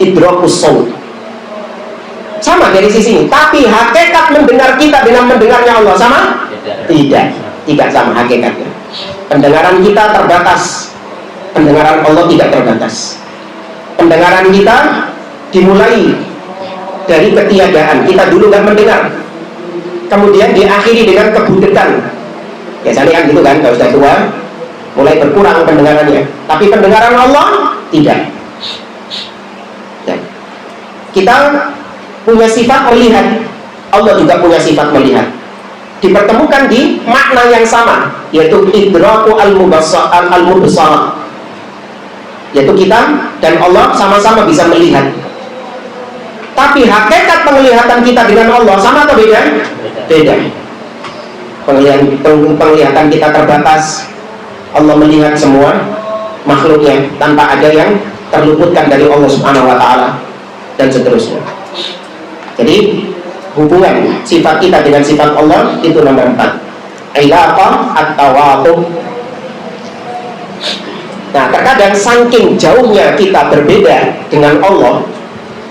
Idrakus saut. Sama dari sisi ini. Tapi hakikat mendengar kita dengan mendengarnya Allah sama? Tidak sama hakikatnya. Pendengaran kita terbatas, pendengaran Allah tidak terbatas. Pendengaran kita dimulai dari ketiadaan. Kita dulu nggak mendengar, kemudian diakhiri dengan kebudekan. Biasanya kan gitu kan, kalau sudah tua mulai berkurang pendengarannya. Tapi pendengaran Allah tidak. Ya. Kita punya sifat melihat, Allah juga punya sifat melihat. Dipertemukan di makna yang sama, yaitu idraku al-mubsar. Yaitu kita dan Allah sama-sama bisa melihat. Tapi hakikat penglihatan kita dengan Allah sama atau beda? Beda. Penglihatan kita terbatas. Allah melihat semua makhluknya tanpa ada yang terluputkan dari Allah Subhanahu wa Ta'ala, dan seterusnya. Jadi hubungan sifat kita dengan sifat Allah itu nomor 4. Ilaqah at-tawatuh. Nah, terkadang saking jauhnya kita berbeda dengan Allah,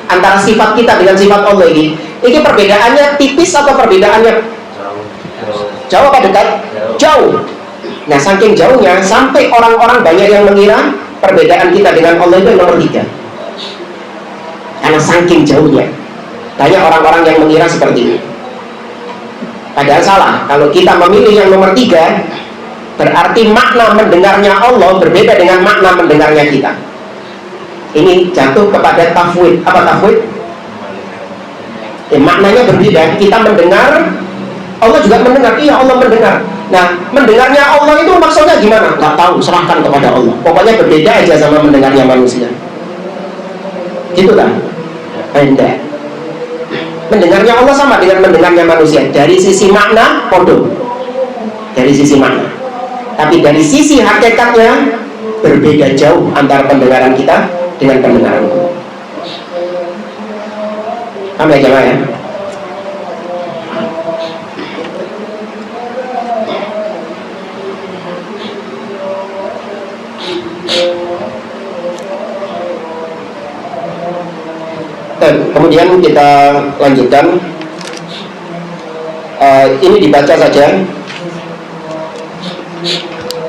antara sifat kita dengan sifat Allah ini perbedaannya tipis atau perbedaannya jauh apa dekat? Jauh. Nah, saking jauhnya sampai orang-orang banyak yang mengira perbedaan kita dengan Allah itu nomor 3. Karena saking jauhnya, banyak orang-orang yang mengira seperti ini. Padahal salah. Kalau kita memilih yang nomor 3, berarti makna mendengarnya Allah berbeda dengan makna mendengarnya kita. Ini jatuh kepada tafwid. Apa tafwid? Maknanya berbeda. Kita mendengar, Allah juga mendengar. Iya, Allah mendengar. Nah, mendengarnya Allah itu maksudnya gimana? Nggak tahu, serahkan kepada Allah. Pokoknya berbeda aja sama mendengarnya manusia. Gitu kan? Beda. Mendengarnya Allah sama dengan mendengarnya manusia. Dari sisi makna, podo. Dari sisi makna. Tapi dari sisi hakikatnya berbeda jauh antara pendengaran kita dengan pendengaran Allah. Paham ya jemaah ya? Dan kemudian kita lanjutkan. Ini dibaca saja.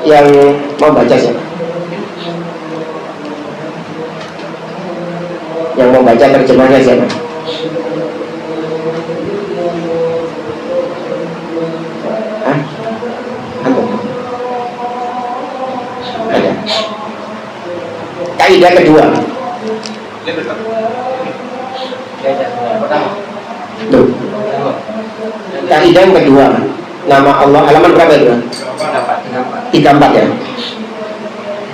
Yang mau baca siapa? Yang mau baca terjemahnya siapa? Hah? Antum? Ada. Kaidah kedua. Tuh. Kaidah yang kedua. Nama Allah, halaman berapa itu? 34 ya.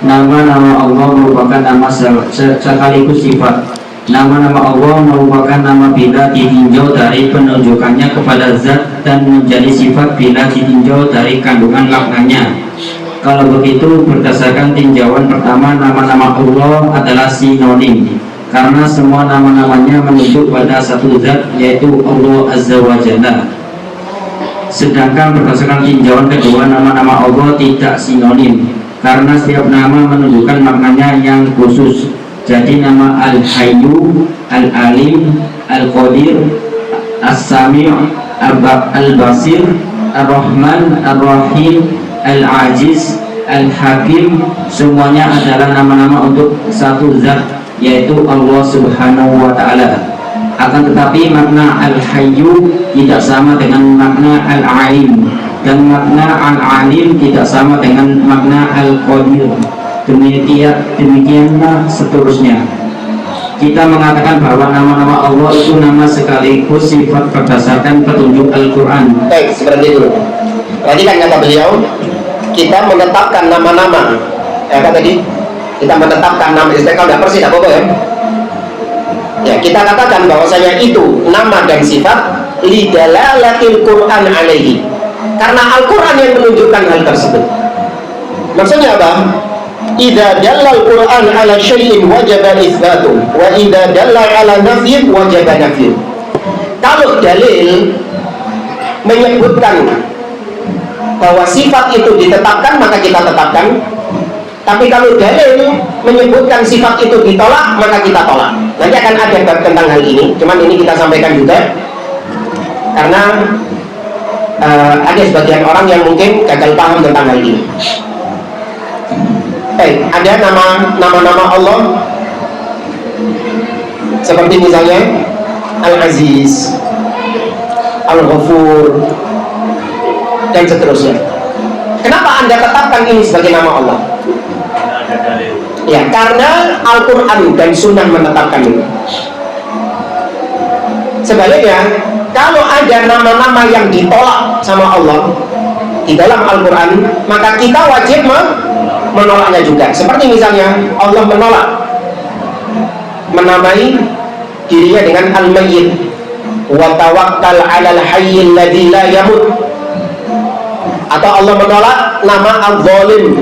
Nama-nama Allah merupakan nama sekaligus sifat. Nama-nama Allah merupakan nama bila ditinjau dari penunjukannya kepada zat dan menjadi sifat bila ditinjau dari kandungan maknanya. Kalau begitu, berdasarkan tinjauan pertama, nama-nama Allah adalah sinonim karena semua nama-namanya menunjuk pada satu zat, yaitu Allah Azza wa Jalla. Sedangkan berdasarkan tinjauan kedua, nama-nama Allah tidak sinonim karena setiap nama menunjukkan maknanya yang khusus. Jadi nama Al-Hayyu, Al-Alim, Al-Qadir, As-Sami', Al-Basir, Ar-Rahman, Ar-Rahim, Al-Aziz, Al-Hakim, semuanya adalah nama-nama untuk satu zat, yaitu Allah Subhanahu wa Ta'ala. Akan tetapi makna Al-Hayyu tidak sama dengan makna Al-Alim, dan makna Al-Alim tidak sama dengan makna Al-Qadir. Demikianlah seterusnya. Kita mengatakan bahwa nama-nama Allah itu nama sekaligus sifat berdasarkan petunjuk Al-Quran. Baik, seperti itu. Tadi kan kata beliau, kita menetapkan nama-nama. Ya kan tadi? Kita menetapkan nama. Kalau tidak persis apa-apa ya. Ya, kita katakan bahwasanya itu nama dan sifat lidalalatil Quran alaihi. Karena Al-Quran yang menunjukkan hal tersebut. Maksudnya apa? Idza dalla al-Quran ala syai'in wajaba itsbatu wa idza dalla ala nafyin wajaba nafyu. Kalau dalil menyebutkan bahwa sifat itu ditetapkan, maka kita tetapkan. Tapi kalau dalil menyebutkan sifat itu ditolak, maka kita tolak. Nanti akan ada bab tentang hal ini. Cuman ini kita sampaikan juga karena ada sebagian orang yang mungkin gagal paham tentang hal ini. Ada nama-nama Allah seperti misalnya Al-Aziz, Al-Ghafur, dan seterusnya. Kenapa Anda tetapkan ini sebagai nama Allah? Ya, karena Al-Quran dan Sunnah menetapkan ini. Sebaliknya, kalau ada nama-nama yang ditolak sama Allah di dalam Al-Quran, maka kita wajib menolaknya juga. Seperti misalnya Allah menamai dirinya dengan Al-Mayyit, wa tawakkal 'alal hayyil ladzi la yamut. Atau Allah menolak nama Al-Zalim.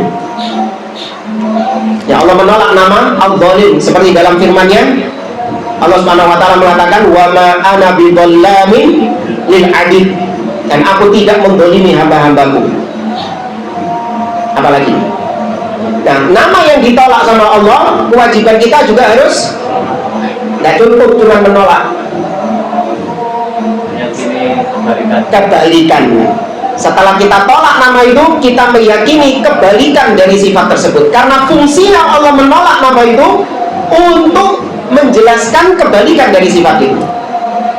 Ya, Allah menolak nama Al-Zalim seperti dalam firman-Nya Allah Subhanahu wa taala mengatakan wa ma ana bidzallamin lil 'abid, dan aku tidak menzalimi hamba-hambaku. Apalagi? Nah, nama yang ditolak sama Allah, kewajiban kita juga harus tidak cukup cuma menolak, kebalikan. Setelah kita tolak nama itu, kita meyakini kebalikan dari sifat tersebut. Karena fungsinya Allah menolak nama itu untuk menjelaskan kebalikan dari sifat itu,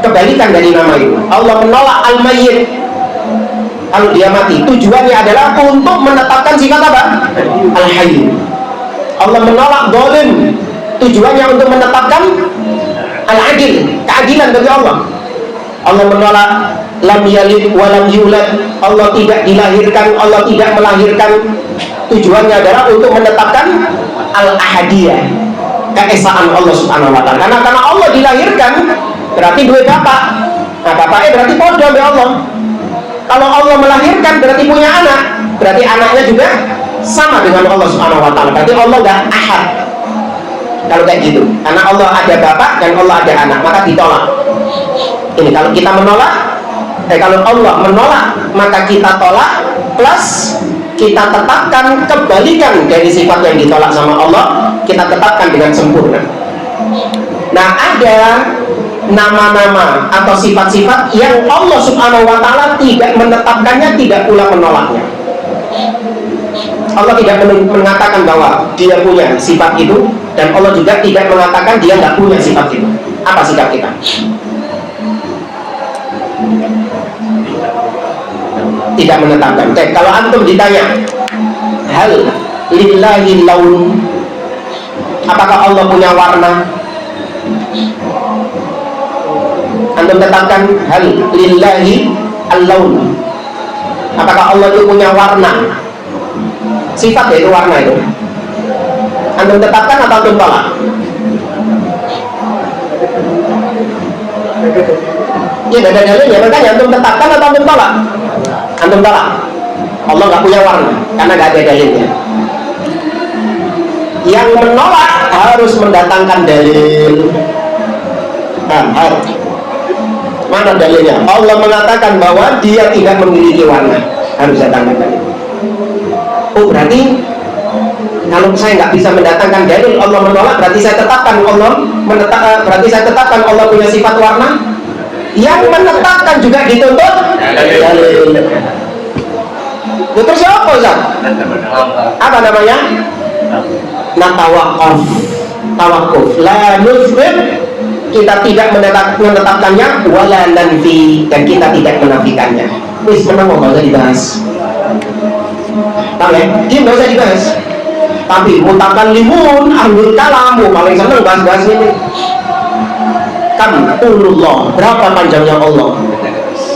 kebalikan dari nama itu. Allah menolak Al-Mayyit, kalau dia mati, tujuannya adalah untuk menetapkan sifat apa? Al-Hayy. Allah menolak Zalim, tujuannya untuk menetapkan Al-Adil, keadilan bagi Allah. Allah menolak lam yalid wa lam yulad, Allah tidak dilahirkan, Allah tidak melahirkan, tujuannya adalah untuk menetapkan Al-Ahadiyah, keesaan Allah Subhanahu wa taala. Karena Allah dilahirkan berarti dua bapak. Nah, bapaknya berarti podo dengan Allah. Kalau Allah melahirkan berarti punya anak, berarti anaknya juga sama dengan Allah Subhanahu wa taala. Berarti Allah enggak ahad. Kalau kayak gitu, karena Allah ada bapak dan Allah ada anak, maka ditolak. Ini kalau kita menolak, kalau Allah menolak, maka kita tolak, plus kita tetapkan kebalikan dari sifat yang ditolak sama Allah, kita tetapkan dengan sempurna. Nah, ada nama-nama atau sifat-sifat yang Allah Subhanahu wa Ta'ala tidak menetapkannya, tidak pula menolaknya. Allah tidak mengatakan bahwa dia punya sifat itu, dan Allah juga tidak mengatakan dia nggak punya sifat itu. Apa sikap kita? Tidak menetapkan. Kalau antum ditanya, hal lillahi laun, apakah Allah punya warna? Antum tetapkan hal lillahi al-laun, apakah Allah itu punya warna? Sifat yaitu warna itu. Antum tetapkan atau antum tolak? Ya, ada dalilnya, makanya antum tetapkan atau antum tolak? Antum tolak. Allah nggak punya warna karena nggak ada dalilnya. Yang menolak harus mendatangkan dalil. Harus. Mana dalilnya? Allah mengatakan bahwa dia tidak memiliki warna, harus datangkan dalil. Oh, berarti kalau saya nggak bisa mendatangkan dalil, Allah menolak, berarti saya tetapkan berarti saya tetapkan Allah punya sifat warna. Yang menetapkan juga dituntut dalil. Terus siapa, Ustaz? Apa namanya? Tawakuf. La nusbit, kita tidak menetapkannya, wala nanfi, dan kita tidak menafikannya. Wis menang, nggak usah dibahas. Tahu ya? Dia nggak usah dibahas. Tapi mutakallimun, ahlul kalam, paling seneng bahas-bahas ini. Kamulullah, berapa panjangnya Allah?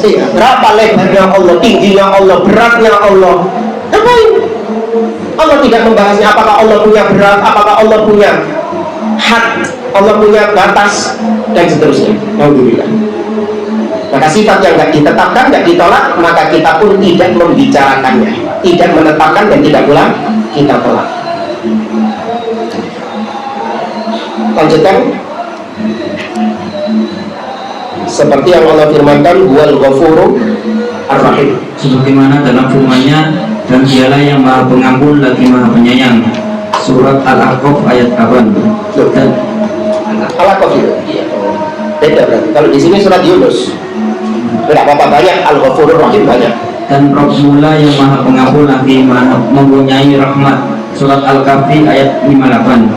Iya, berapa lebarnya Allah, tingginya Allah, beratnya Allah. Ngapain? Allah tidak membahasnya. Apakah Allah punya berat? Apakah Allah punya had? Allah punya batas? Dan seterusnya. Alhamdulillah. Maka sifat yang tidak ditetapkan, tidak ditolak, maka kita pun tidak membicarakannya, tidak menetapkan dan tidak pula kita tolak. Lanjutkan. Seperti yang Allah firmankan, huwal ghafuru ar-rahim, sebagaimana dalam firman-Nya, dan dialah yang maha pengampun lagi maha penyayang. Surat Al-A'raf ayat 8. Dan Al-A'raf itu beda berarti. Kalau di sini surat Yunus, tidak apa-apa, banyak Al-Ghafurur Rahim banyak. Dan Rabb mula yang maha pengampun lagi maha mempunyai rahmat. Surat Al-Kahfi ayat 58.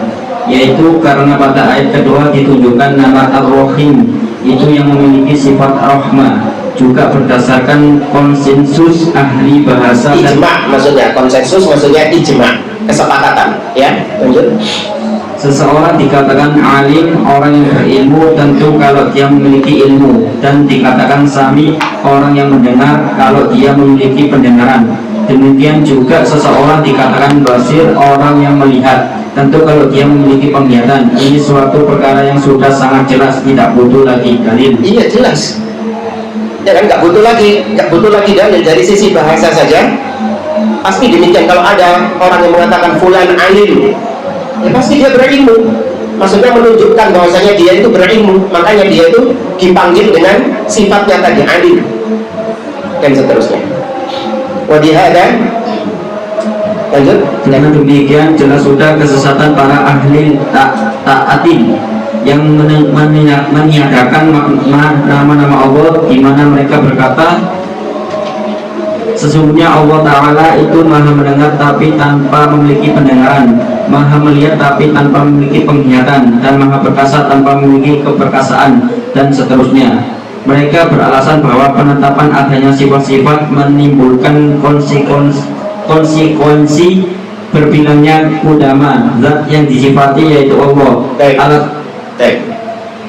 Yaitu karena pada ayat kedua ditunjukkan nama Ar-Rahim, itu yang memiliki sifat rahmah, juga berdasarkan konsensus ahli bahasa. Ijma' maksudnya, konsensus maksudnya ijma', kesepakatan. Ya, lanjut. Seseorang dikatakan alim, orang yang berilmu, tentu kalau dia memiliki ilmu. Dan dikatakan sami, orang yang mendengar, kalau dia memiliki pendengaran. Demikian juga seseorang dikatakan basir, orang yang melihat, tentu kalau dia memiliki penglihatan. Ini suatu perkara yang sudah sangat jelas, tidak butuh lagi dalil. Iya, jelas. Ya kan, nggak butuh lagi dalil. Dari sisi bahasa saja pasti demikian. Kalau ada orang yang mengatakan fulan alim, ya pasti dia berilmu. Maksudnya menunjukkan bahwasanya dia itu berilmu, makanya dia itu dipanggil dengan sifatnya tadi, alim, dan seterusnya. Wadihada, lanjut. Dengan demikian jelas sudah kesesatan para ahli ta'atin yang meniadakan nama-nama Allah, di mana mereka berkata, sesungguhnya Allah Ta'ala itu maha mendengar tapi tanpa memiliki pendengaran, maha melihat tapi tanpa memiliki penglihatan, dan maha perkasa tanpa memiliki keperkasaan, dan seterusnya. Mereka beralasan bahwa penetapan adanya sifat-sifat menimbulkan konsekuensi berbilangnya kudama, zat yang disifati yaitu Allah. Alat.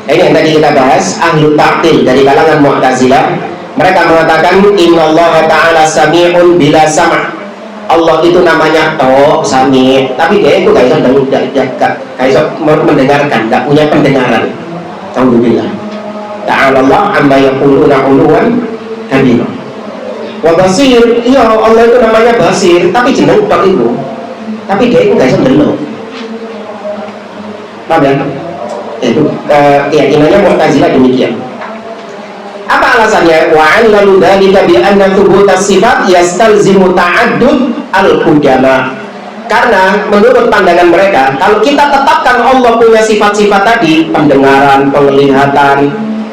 Ini yang tadi kita bahas, ahlu ta'til dari kalangan Mu'tazilah. Mereka mengatakan innallaha ta'ala sami'un bila sama'. Allah itu namanya sami', tapi dia itu gak bisa mendengarkan, gak punya pendengaran. Alhamdulillah. Ta'ala Allah amma yaquluna 'uluwan kabira. Wa basir, iya Allah itu namanya basir, tapi jeneng tok itu. Tapi dia itu gak bisa ndelok. Paham ya? Itu keyakinannya Mu'tazilah demikian. Apa alasannya? Wa 'allalu dzalika bi anna thubutas sifat yastalzimu ta'addud al-qudama. Karena menurut pandangan mereka, kalau kita tetapkan Allah punya sifat-sifat tadi, pendengaran, penglihatan,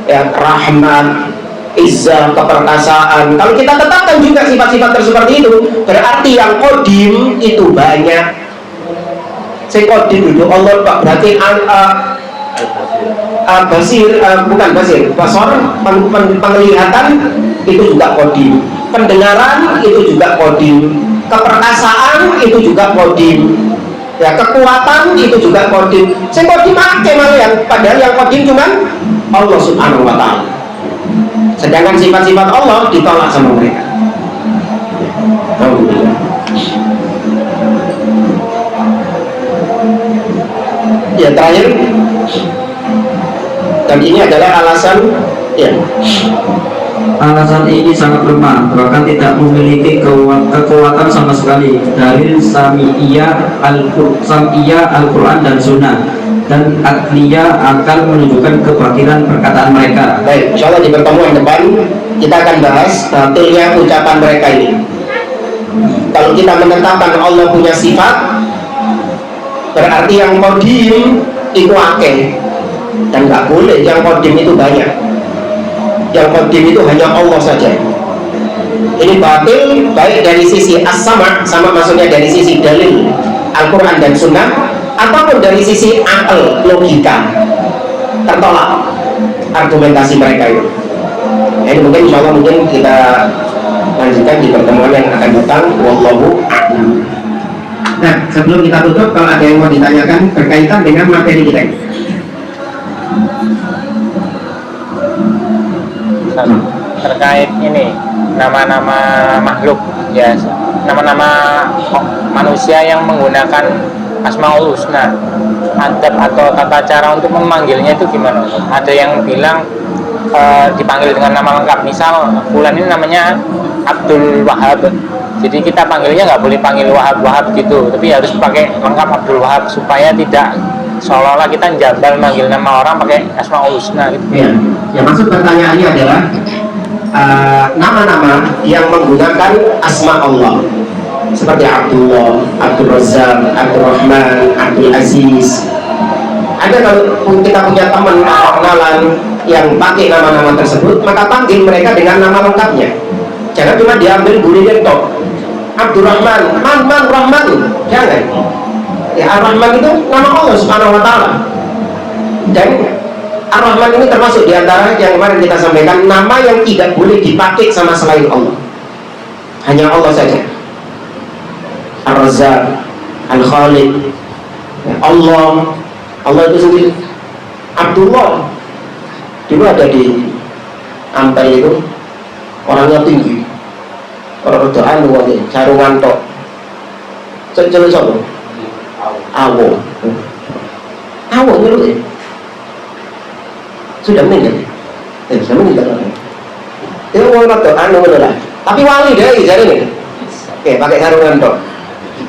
ya, rahmat, izzah, keperkasaan. Kalau kita tetapkan juga sifat-sifat seperti itu, berarti yang qadim itu banyak. Saya qadim itu Allah Pak, berarti basir, bukan basir, basor, penglihatan itu juga qadim, pendengaran itu juga qadim, keperkasaan itu juga qadim, ya, kekuatan itu juga qadim. Saya qadim akeh malah yang, padahal yang qadim cuman Allah Subhanahu wa ta'ala. Sedangkan sifat-sifat Allah ditolak sama mereka. Alhamdulillah. Ya, terakhir, dan ini adalah alasan, ya, alasan ini sangat lemah, bahkan tidak memiliki kekuatan sama sekali. Dalil Sam'iyah Al-Quran dan Sunnah, dan akliyah akan menunjukkan kebakiran perkataan mereka. Baik, insya Allah di pertemuan depan kita akan bahas batilnya ucapan mereka ini. Kalau kita menetapkan Allah punya sifat, berarti yang qadim itu akeh, dan nggak boleh yang qadim itu banyak. Yang qadim itu hanya Allah saja. Ini batil baik dari sisi as-sama', sama maksudnya dari sisi dalil Al-Quran dan Sunnah, ataupun dari sisi akal, logika, tertolak argumentasi mereka itu. Ini mungkin insya Allah mungkin kita lanjutkan di pertemuan yang akan datang. Wallahu a'lam. Nah, sebelum kita tutup, kalau ada yang mau ditanyakan berkaitan dengan materi kita ini. Terkait ini nama-nama makhluk, ya, nama-nama manusia yang menggunakan Asmaul Husna, adab atau tata cara untuk memanggilnya itu gimana? Ada yang bilang dipanggil dengan nama lengkap, misal bulan ini namanya Abdul Wahab, jadi kita panggilnya nggak boleh panggil Wahab gitu, tapi harus pakai lengkap Abdul Wahab supaya tidak seolah-olah kita jambal manggil nama orang pakai Asmaul Husna gitu. Ya, ya, maksud pertanyaannya adalah nama-nama yang menggunakan asma Allah seperti Abdullah, Abdul Razzaq, Abdul Rahman, Abdul Aziz. Ada kalau kita punya teman atau kenalan yang pakai nama-nama tersebut, maka panggil mereka dengan nama lengkapnya. Jangan cuma diambil burinya tok. Abdul Rahman, Man Rahman, jangan. Ya, Ar-Rahman itu nama Allah Subhanahu wa ta'ala. Dan Ar-Rahman ini termasuk diantara yang kemarin kita sampaikan, nama yang tidak boleh dipakai sama selain Allah. Hanya Allah saja. Ar-Razzaq, Al-Khaliq, ya, Allah itu sendiri. Abdullah dulu ada di Ampel itu, orangnya tinggi, orang doaan luwih, sarungan tok. Cek sapa? Awo nyeluk, sudah meninggal. Sudah meninggal. Dia orang doaan lah. Tapi wali deh, jadi nih. Oke, pakai sarungan tok.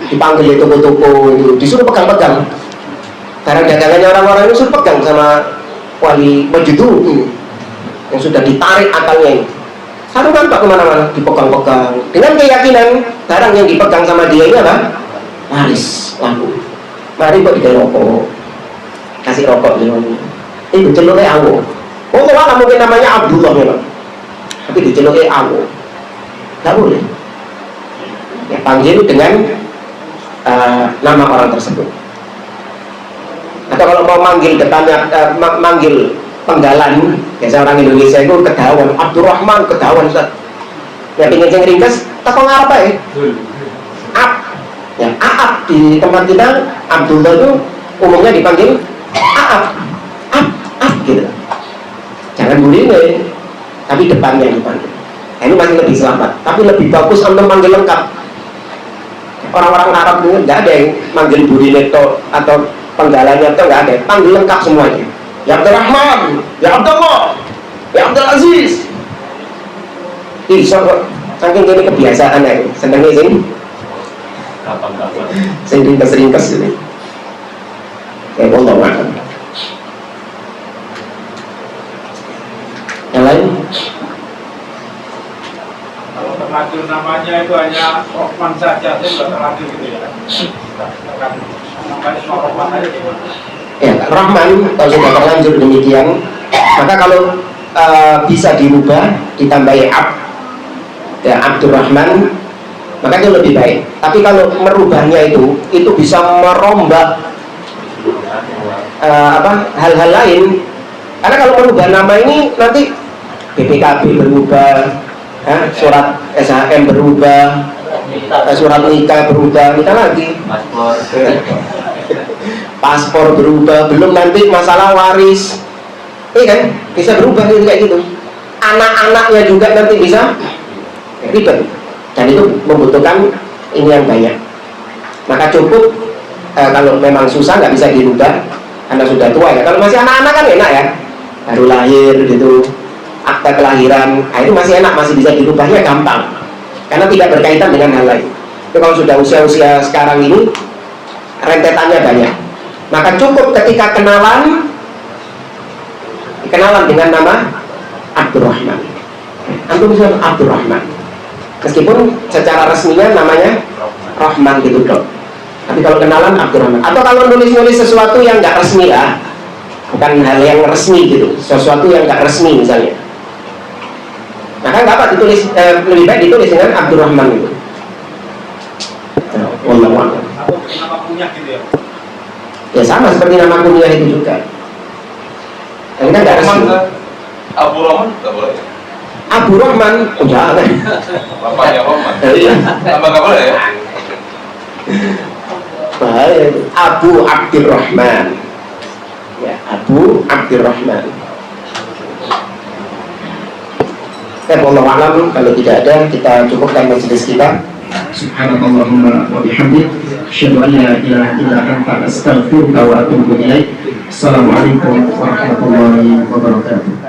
Dipanggil di toko-toko itu, disuruh pegang-pegang. Barang dagangannya orang-orang itu suruh pegang sama wali Majudu yang sudah ditarik akalnya. Sarungan tok kemana-mana, dipegang-pegang. Dengan keyakinan barang yang dipegang sama dia ini apa? Laris, laku. Mari kok dikasih rokok, kasih rokok gitu. Diceluknya Awo. Oh, kalau mungkin namanya Abdullah memang, tapi diceluknya Awo. Tidak boleh. Ya, panggil dengan nama orang tersebut. Atau kalau mau manggil depannya, manggil penggalan, biasa orang Indonesia itu kedawan, Abdurrahman kedawan, Ustaz. Ya ingin yang ringkas, tak kau ngapa ya? Ya, Aab di tempat kita, Abdullah itu umumnya dipanggil Aab, gitu. Jangan buline, tapi depannya dipanggil. Nah, ini masih lebih selamat, tapi lebih bagus untuk manggil lengkap. Orang-orang Arab itu nggak ada yang manggil buline atau penggalannya itu nggak ada, panggil lengkap semuanya. Ya Abdurrahman, ya Abdullah, ya Abdul Aziz. Saking ini kebiasaan ya, senangnya sini. Sing ringkas ini. Allah makan. Yang lain? Kalau terlanjur namanya itu hanya Rohman saja, itu sudah terlanjur gitu ya. Namanya cuma Rohman aja. Ya, Rahman kalau sudah terlanjur demikian, maka kalau bisa dirubah ditambahi ya, Abdurrahman, maka itu lebih baik. Tapi kalau merubahnya itu bisa merombak hal-hal lain. Karena kalau merubah nama ini nanti BPKB berubah, surat SHM berubah, surat nikah berubah, nikah lagi, paspor berubah, belum nanti masalah waris, kan bisa berubah kayak gitu. Anak-anaknya juga nanti bisa ribet, dan itu membutuhkan ini yang banyak. Maka cukup kalau memang susah nggak bisa dirubah karena sudah tua ya. Kalau masih anak-anak kan enak ya, baru lahir gitu, akta kelahiran, itu masih enak, masih bisa dirubahnya gampang karena tidak berkaitan dengan hal lain. Tapi kalau sudah usia-usia sekarang ini rentetannya banyak, maka cukup ketika kenalan dengan nama Abdurrahman. Antum bisa Abdurrahman, meskipun secara resminya namanya Rahman gitu dok. Tapi kalau kenalan Abdurrahman, atau kalau nulis-nulis sesuatu yang nggak resmi lah, bukan hal yang resmi gitu, sesuatu yang nggak resmi misalnya, maka nggak apa ditulis, lebih baik ditulis dengan Abdurrahman itu. Wallahu a'lam. Nama punya gitu ya. Ya sama seperti nama kunyah itu juga. Ini kan nggak resmi. Abu Rahman nggak boleh. Abu Rahman, jangan. Bapaknya Rahman. Iya. Tambah nggak boleh ya? Bahaya itu. Abu Abdurrahman. Ya, Abu Abdurrahman. Wallahu a'lam. Kalau tidak ada, kita cukupkan majelis kita. Subhanallahumma wa bihamdik, asyhadu an la ilaha illa anta, astaghfiruka wa atubu ilaik. Assalamualaikum warahmatullahi wabarakatuh.